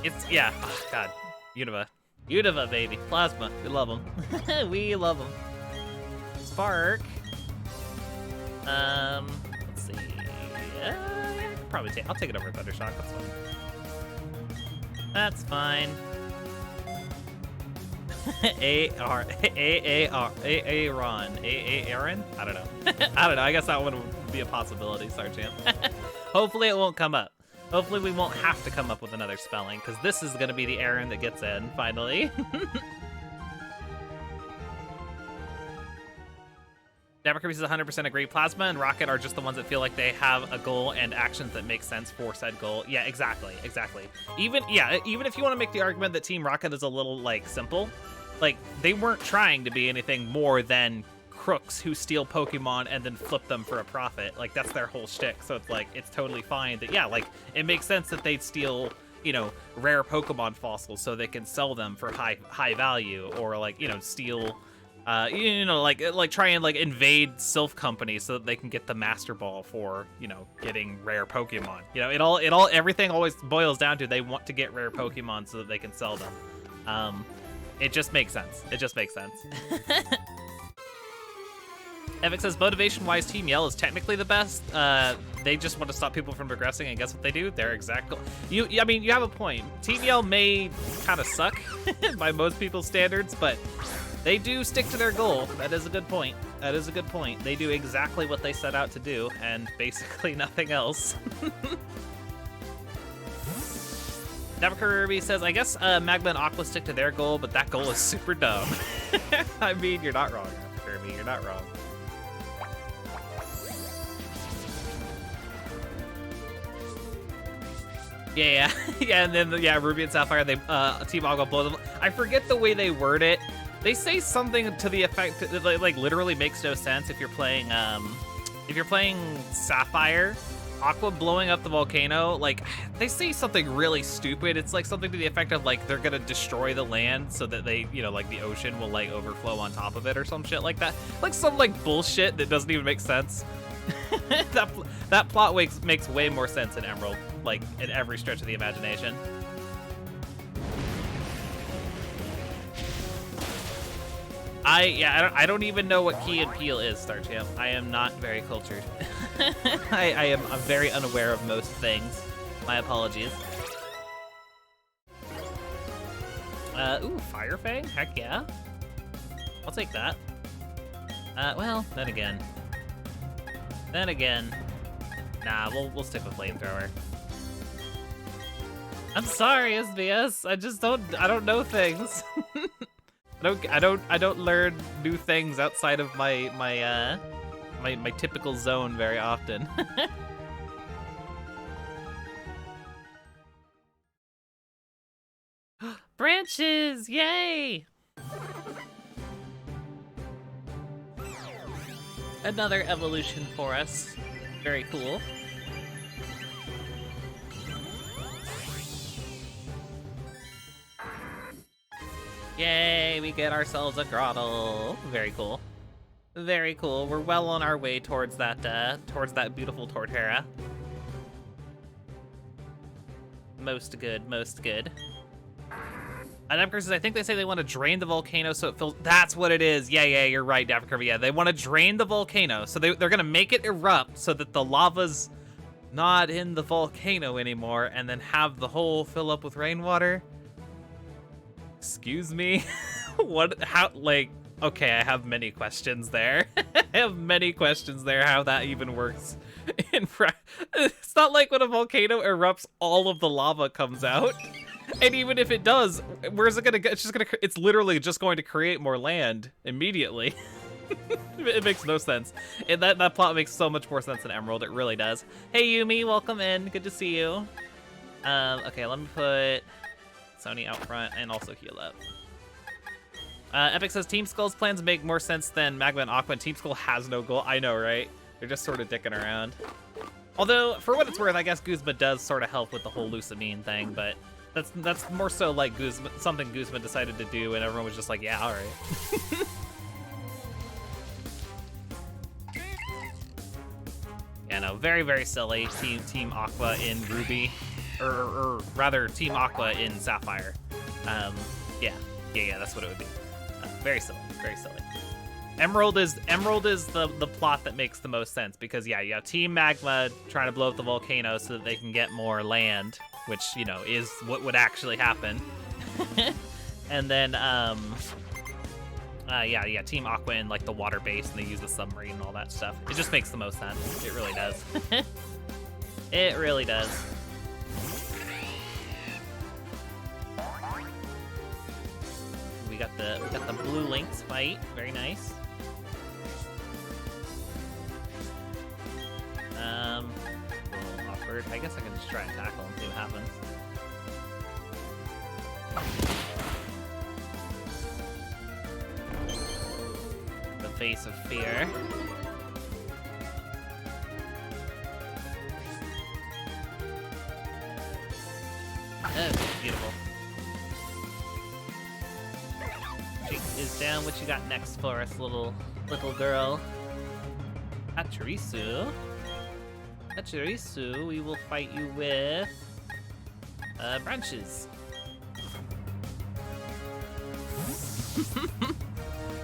It's, yeah, oh, God, Unova, baby, Plasma, we love them. We love them. Spark. Let's see. Yeah, probably I'll take it over Thundershock. That's fine. Aaron? I don't know. I don't know. I guess that one would be a possibility, Sarchamp. Hopefully it won't come up. Hopefully we won't have to come up with another spelling, because this is going to be the Aaron that gets in, finally. Kirby says 100% agree. Plasma and Rocket are just the ones that feel like they have a goal and actions that make sense for said goal. Yeah, exactly. Even if you want to make the argument that Team Rocket is a little, like, simple, like, they weren't trying to be anything more than crooks who steal Pokemon and then flip them for a profit. Like, that's their whole shtick. So it's like, it's totally fine that, yeah, like, it makes sense that they'd steal, you know, rare Pokemon fossils so they can sell them for high value, or, like, you know, steal... you know, like try and like invade Sylph Company so that they can get the Master Ball for, you know, getting rare Pokemon. You know, everything always boils down to they want to get rare Pokemon so that they can sell them. It just makes sense. Epic says, motivation-wise, Team Yell is technically the best. They just want to stop people from progressing, and guess what they do? Their exact goal. I mean, you have a point. Team Yell may kind of suck by most people's standards, but they do stick to their goal. That is a good point. They do exactly what they set out to do, and basically nothing else. Kirby says, I guess Magma and Aqua stick to their goal, but that goal is super dumb. I mean, you're not wrong, Kirby. You're not wrong. Yeah, and then Ruby and Sapphire, they Team Aqua blow them. I forget the way they word it. They say something to the effect that like literally makes no sense. If you're playing Sapphire, Aqua blowing up the volcano, like they say something really stupid. It's like something to the effect of like they're gonna destroy the land so that they, you know, like the ocean will like overflow on top of it or some shit like that. Like some like bullshit that doesn't even make sense. that plot makes way more sense in Emerald, like in every stretch of the imagination. I don't even know what Key and Peele is, Starchamp. I am not very cultured. I'm very unaware of most things. My apologies. Ooh, Fire Fang? Heck yeah. I'll take that. Well, then again. Nah, we'll stick with Flamethrower. I'm sorry, SBS. I don't know things. I don't learn new things outside of my typical zone very often. Branches! Yay! Another evolution for us. Very cool. Yay, we get ourselves a grotto. Very cool. Very cool. We're well on our way towards that beautiful Torterra. Most good, most good. Dapper says, I think they say they want to drain the volcano so it fills. That's what it is. Yeah, you're right, Dapper Kirby. Yeah, they want to drain the volcano. So they're going to make it erupt so that the lava's not in the volcano anymore and then have the hole fill up with rainwater. Excuse me? What? How? Like, okay, I have many questions there. I have many questions there how that even works. It's not like when a volcano erupts, all of the lava comes out. And even if it does, where's it gonna go? It's literally just going to create more land immediately. It makes no sense. And that plot makes so much more sense than Emerald. It really does. Hey Yumi, welcome in. Good to see you. Okay, let me put Sony out front and also heal up. Epic says Team Skull's plans make more sense than Magma and Aqua. And Team Skull has no goal. I know, right? They're just sort of dicking around. Although, for what it's worth, I guess Guzma does sort of help with the whole Lusamine thing, but that's more so like something Guzma decided to do, and everyone was just like, yeah, all right. Yeah, no, very, very silly. Team Aqua in Ruby, or rather, Team Aqua in Sapphire. Yeah, that's what it would be. Very silly, very silly. Emerald is the plot that makes the most sense because yeah, you have Team Magma trying to blow up the volcano so that they can get more land, which, you know, is what would actually happen. And then yeah, Team Aqua in like the water base, and they use the submarine and all that stuff. It just makes the most sense. It really does. It really does. We got the blue Lynx fight. Very nice. A little awkward. I guess I can just try and tackle and see what happens. The face of fear. Oh, beautiful. Jake is down. What you got next for us, little girl? Pachirisu. Pachirisu, we will fight you with branches.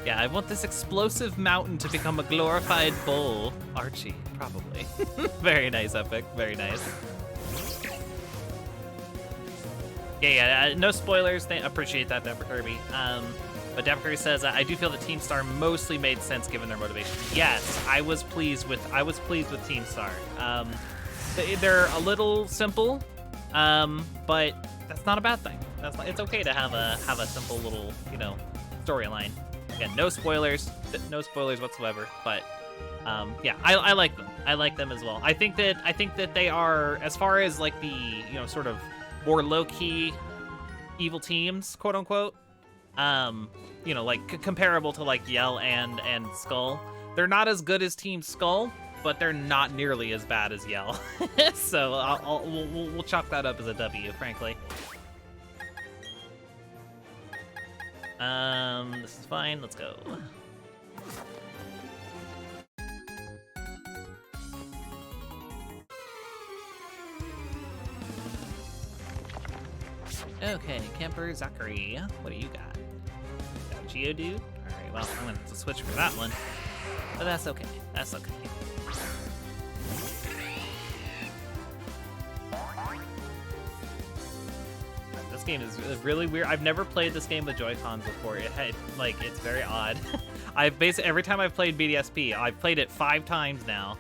Yeah, I want this explosive mountain to become a glorified bowl. Archie, probably. Very nice, Epic. Very nice. Yeah, no spoilers. Appreciate that, Dapper Kirby. But Dapper Kirby says, I do feel that Team Star mostly made sense given their motivation. Yes, I was pleased with Team Star. They're a little simple, but that's not a bad thing. It's okay to have a simple little, you know, storyline. Again, no spoilers whatsoever. But yeah, I like them. I like them as well. I think that they are, as far as like the, you know, sort of more low-key evil teams, quote unquote. You know, like comparable to like Yell and Skull. They're not as good as Team Skull, but they're not nearly as bad as Yell. So we'll chalk that up as a W, frankly. This is fine. Let's go. Okay, Camper Zachary, what do you got? Got a Geodude? Alright, well, I'm gonna have to switch for that one. But that's okay. That's okay. game is really weird. I've never played this game with Joy-Cons before. It's very odd. I've basically, every time I've played BDSP, I've played it 5 times now.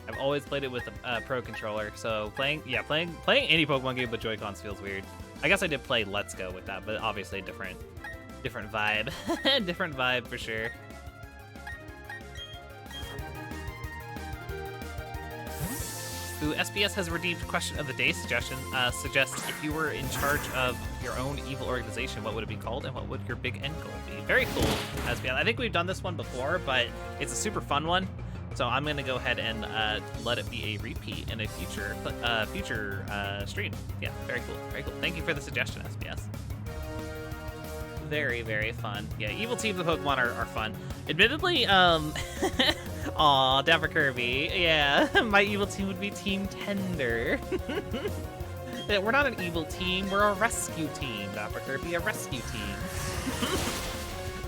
I've always played it with a Pro Controller, so playing any Pokemon game with Joy-Cons feels weird. I guess I did play Let's Go with that, but obviously different vibe. Different vibe for sure. Ooh, SBS has redeemed question of the day suggestion. Suggests if you were in charge of your own evil organization, what would it be called, and what would your big end goal be? Very cool, SBS. I think we've done this one before, but it's a super fun one. So I'm gonna go ahead and let it be a repeat in a future stream. Yeah, very cool, very cool. Thank you for the suggestion, SBS. Very, very fun. Yeah, evil teams of Pokemon are fun. Admittedly, aw, Dapper Kirby. Yeah, my evil team would be Team Tender. We're not an evil team, we're a rescue team, Dapper Kirby, a rescue team.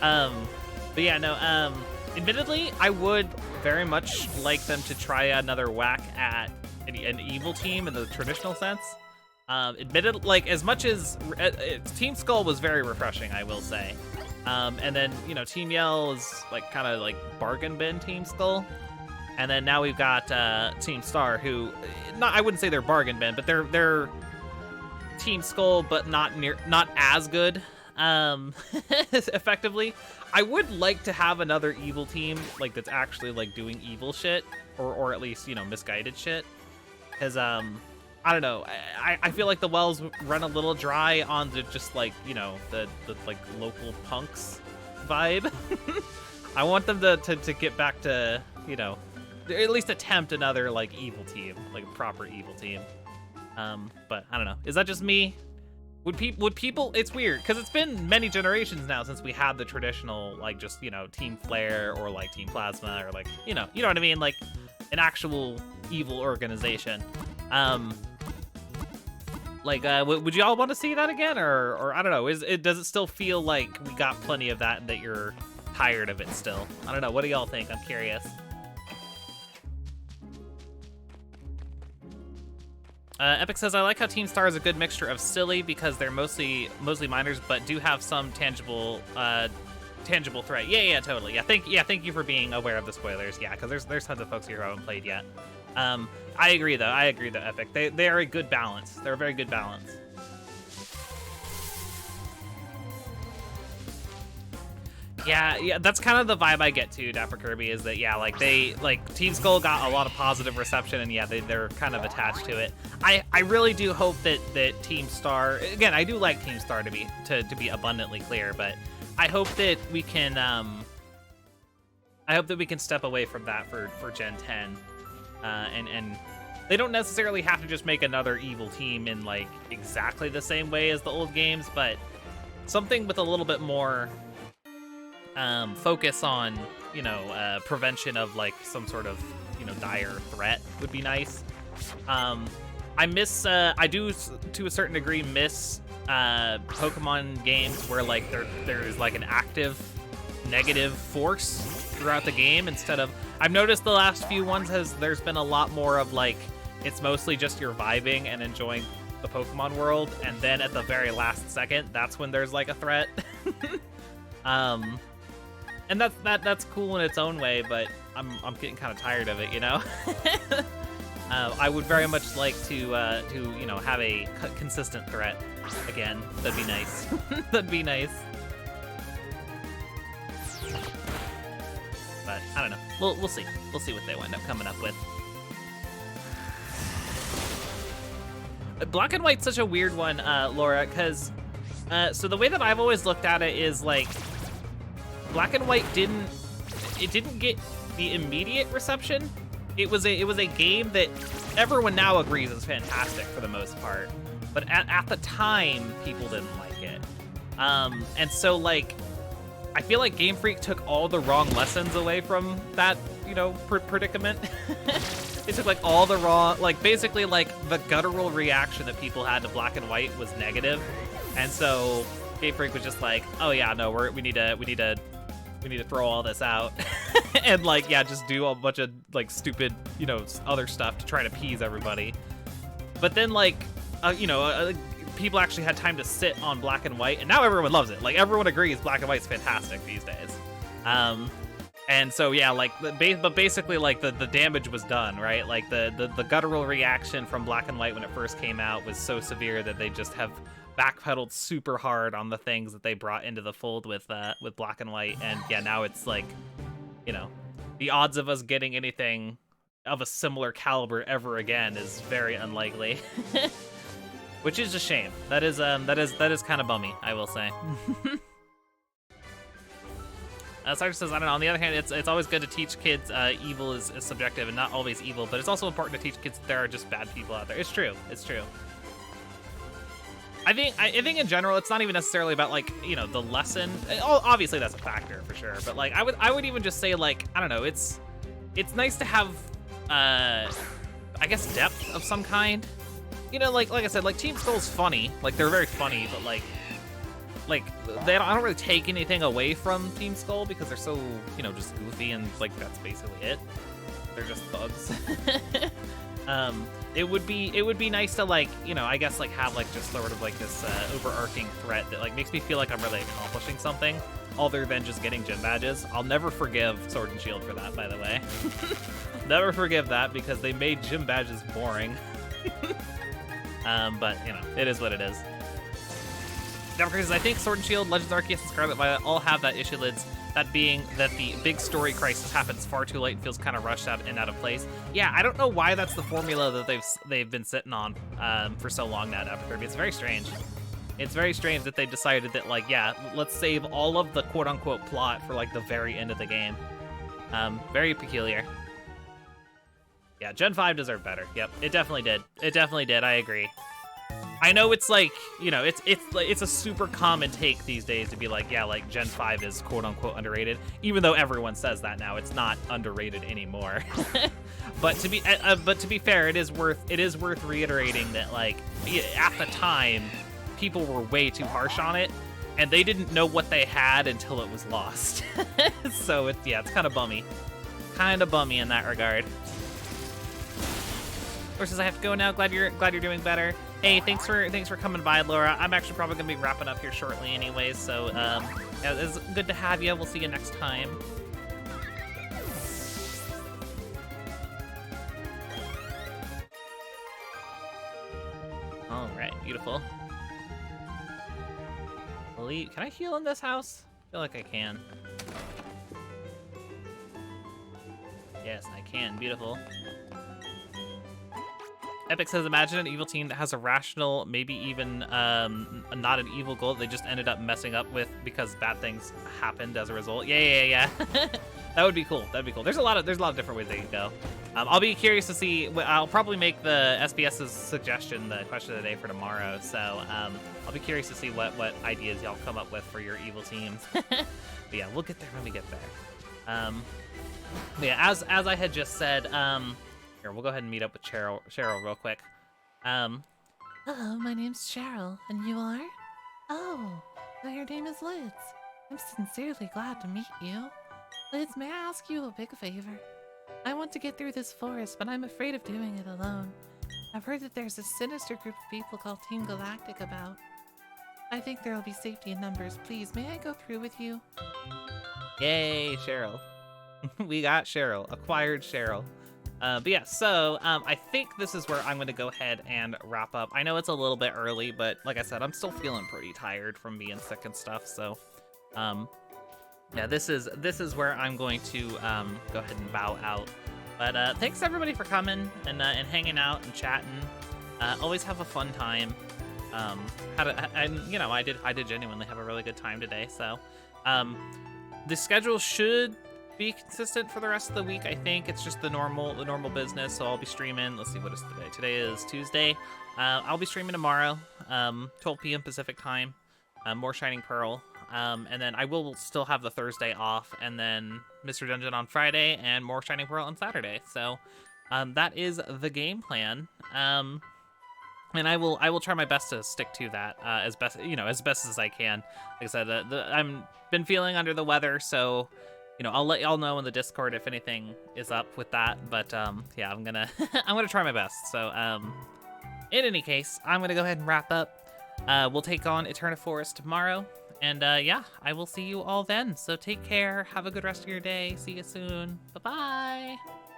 But yeah, no, admittedly, I would very much like them to try another whack at an evil team in the traditional sense. Admitted, like, as much as Team Skull was very refreshing, I will say. And then, you know, Team Yell is like kind of like bargain bin Team Skull. And then now we've got Team Star, who, I wouldn't say they're bargain bin, but they're Team Skull, but not as good. Effectively. I would like to have another evil team, like, that's actually like doing evil shit, or at least, you know, misguided shit. Because I don't know. I feel like the wells run a little dry on the just like, you know, the like local punks vibe. I want them to get back to, you know, at least attempt another like evil team, like a proper evil team. But I don't know. Is that just me? Would people? It's weird because it's been many generations now since we had the traditional like just, you know, Team Flare or like Team Plasma or like, you know what I mean, like an actual evil organization. Would you all want to see that again, or I don't know? Does it still feel like we got plenty of that and that you're tired of it still? I don't know. What do y'all think? I'm curious. Epic says, I like how Team Star is a good mixture of silly because they're mostly minors, but do have some tangible threat. Yeah, totally. Yeah, thank you for being aware of the spoilers. Yeah, because there's tons of folks here who haven't played yet. I agree though, Epic. They are a good balance. They're a very good balance. Yeah, that's kind of the vibe I get to Dapper Kirby, is that, yeah, like Team Skull got a lot of positive reception, and yeah, they're kind of attached to it. I really do hope that Team Star, again, I do like Team Star to be abundantly clear, but I hope that we can step away from that for Gen 10. And they don't necessarily have to just make another evil team in like exactly the same way as the old games, but something with a little bit more focus on, you know, prevention of like some sort of, you know, dire threat would be nice. I do to a certain degree miss Pokemon games where like there's like an active negative force throughout the game instead of, I've noticed the last few ones there's been a lot more of like, it's mostly just you're vibing and enjoying the Pokemon world, and then at the very last second, that's when there's like a threat. And that's cool in its own way, but I'm getting kind of tired of it, you know. I would very much like to you know, have a consistent threat again. That'd be nice. That'd be nice. But I don't know. We'll see. We'll see what they wind up coming up with. Black and White's such a weird one, Laura, because so the way that I've always looked at it is like Black and White didn't get the immediate reception. It was a game that everyone now agrees is fantastic for the most part, but at the time people didn't like it. And so like I feel like Game Freak took all the wrong lessons away from that, you know, predicament. They took like all the wrong, like basically like the guttural reaction that people had to Black and White was negative, and so Game Freak was just like, oh yeah, no, we need to throw all this out, and like, yeah, just do a bunch of like stupid, you know, other stuff to try to appease everybody. But then like, you know, people actually had time to sit on black and white, and now everyone loves it. Like, everyone agrees black and white's fantastic these days. And so yeah, like, but basically, like, the damage was done, right? Like, the guttural reaction from black and white when it first came out was so severe that they just have backpedaled super hard on the things that they brought into the fold with black and white. And yeah, now it's like, you know, the odds of us getting anything of a similar caliber ever again is very unlikely. Which is a shame. That is kind of bummy, I will say. Sarge says, I don't know, on the other hand, it's always good to teach kids evil is subjective and not always evil, but it's also important to teach kids that there are just bad people out there. It's true. It's true. I think in general, it's not even necessarily about, like, you know, the lesson. Obviously, that's a factor for sure. But, like, I would even just say, like, I don't know, it's nice to have, I guess, depth of some kind. You know, like I said, like, Team Skull's funny. Like, they're very funny, but, like I don't really take anything away from Team Skull because they're so, you know, just goofy, and, like, that's basically it. They're just thugs. It would be nice to, like, you know, I guess, like, have, like, just sort of, like, this overarching threat that, like, makes me feel like I'm really accomplishing something other than just getting gym badges. I'll never forgive Sword and Shield for that, by the way. Never forgive that, because they made gym badges boring. But, you know, it is what it is. Because I think Sword and Shield, Legends Arceus, and Scarlet Violet all have that issue, Lids, that being that the big story crisis happens far too late and feels kind of rushed out and out of place. Yeah, I don't know why that's the formula that they've been sitting on for so long now at Epic 30. It's very strange. It's very strange that they decided that, like, yeah, let's save all of the quote-unquote plot for, like, the very end of the game. Very peculiar. Yeah, Gen 5 deserved better. Yep, it definitely did. It definitely did, I agree. I know it's like, you know, it's a super common take these days to be like, yeah, like, Gen 5 is quote-unquote underrated, even though everyone says that now. It's not underrated anymore. But to be fair, it is worth reiterating that, like, at the time, people were way too harsh on it, and they didn't know what they had until it was lost. So it's kind of bummy. Kind of bummy in that regard. Laura says, I have to go now. Glad you're doing better. Hey, thanks for coming by, Laura. I'm actually probably gonna be wrapping up here shortly anyways, so yeah, it's good to have you. We'll see you next time. All right, beautiful. Can I heal in this house? I feel like I can. Yes, I can. Beautiful. Epic says, imagine an evil team that has a rational, maybe even not an evil goal they just ended up messing up with because bad things happened as a result. Yeah. That would be cool. That'd be cool. There's a lot of different ways they could go. I'll be curious to see. I'll probably make the SBS's suggestion the question of the day for tomorrow. So I'll be curious to see what ideas y'all come up with for your evil teams. But yeah, we'll get there when we get there. But yeah, as I had just said, here, we'll go ahead and meet up with Cheryl real quick.
Hello, my name's Cheryl, and you are? Oh, well, your name is Lids. I'm sincerely glad to meet you. Lids, may I ask you a big favor? I want to get through this forest, but I'm afraid of doing it alone. I've heard that there's a sinister group of people called Team Galactic about. I think there will be safety in numbers. Please, may I go through with you?
Yay, Cheryl. We got Cheryl. Acquired Cheryl. But yeah, so I think this is where I'm going to go ahead and wrap up. I know it's a little bit early, but like I said, I'm still feeling pretty tired from being sick and stuff. So yeah, this is where I'm going to go ahead and bow out. But thanks everybody for coming and hanging out and chatting. Always have a fun time. You know, I did genuinely have a really good time today. So the schedule should be consistent for the rest of the week. I think it's just the normal business. So I'll be streaming. Let's see, what is today? Today is Tuesday. I'll be streaming tomorrow, 12 p.m. Pacific time. More Shining Pearl. And then I will still have the Thursday off, and then Mr. Dungeon on Friday, and more Shining Pearl on Saturday. So that is the game plan. And I will try my best to stick to that as best as I can. Like I said, I'm been feeling under the weather, so you know, I'll let y'all know in the Discord if anything is up with that. But yeah, I'm gonna I'm gonna try my best. So in any case, I'm gonna go ahead and wrap up. We'll take on Eterna Forest tomorrow. And yeah, I will see you all then. So take care. Have a good rest of your day. See you soon. Bye-bye.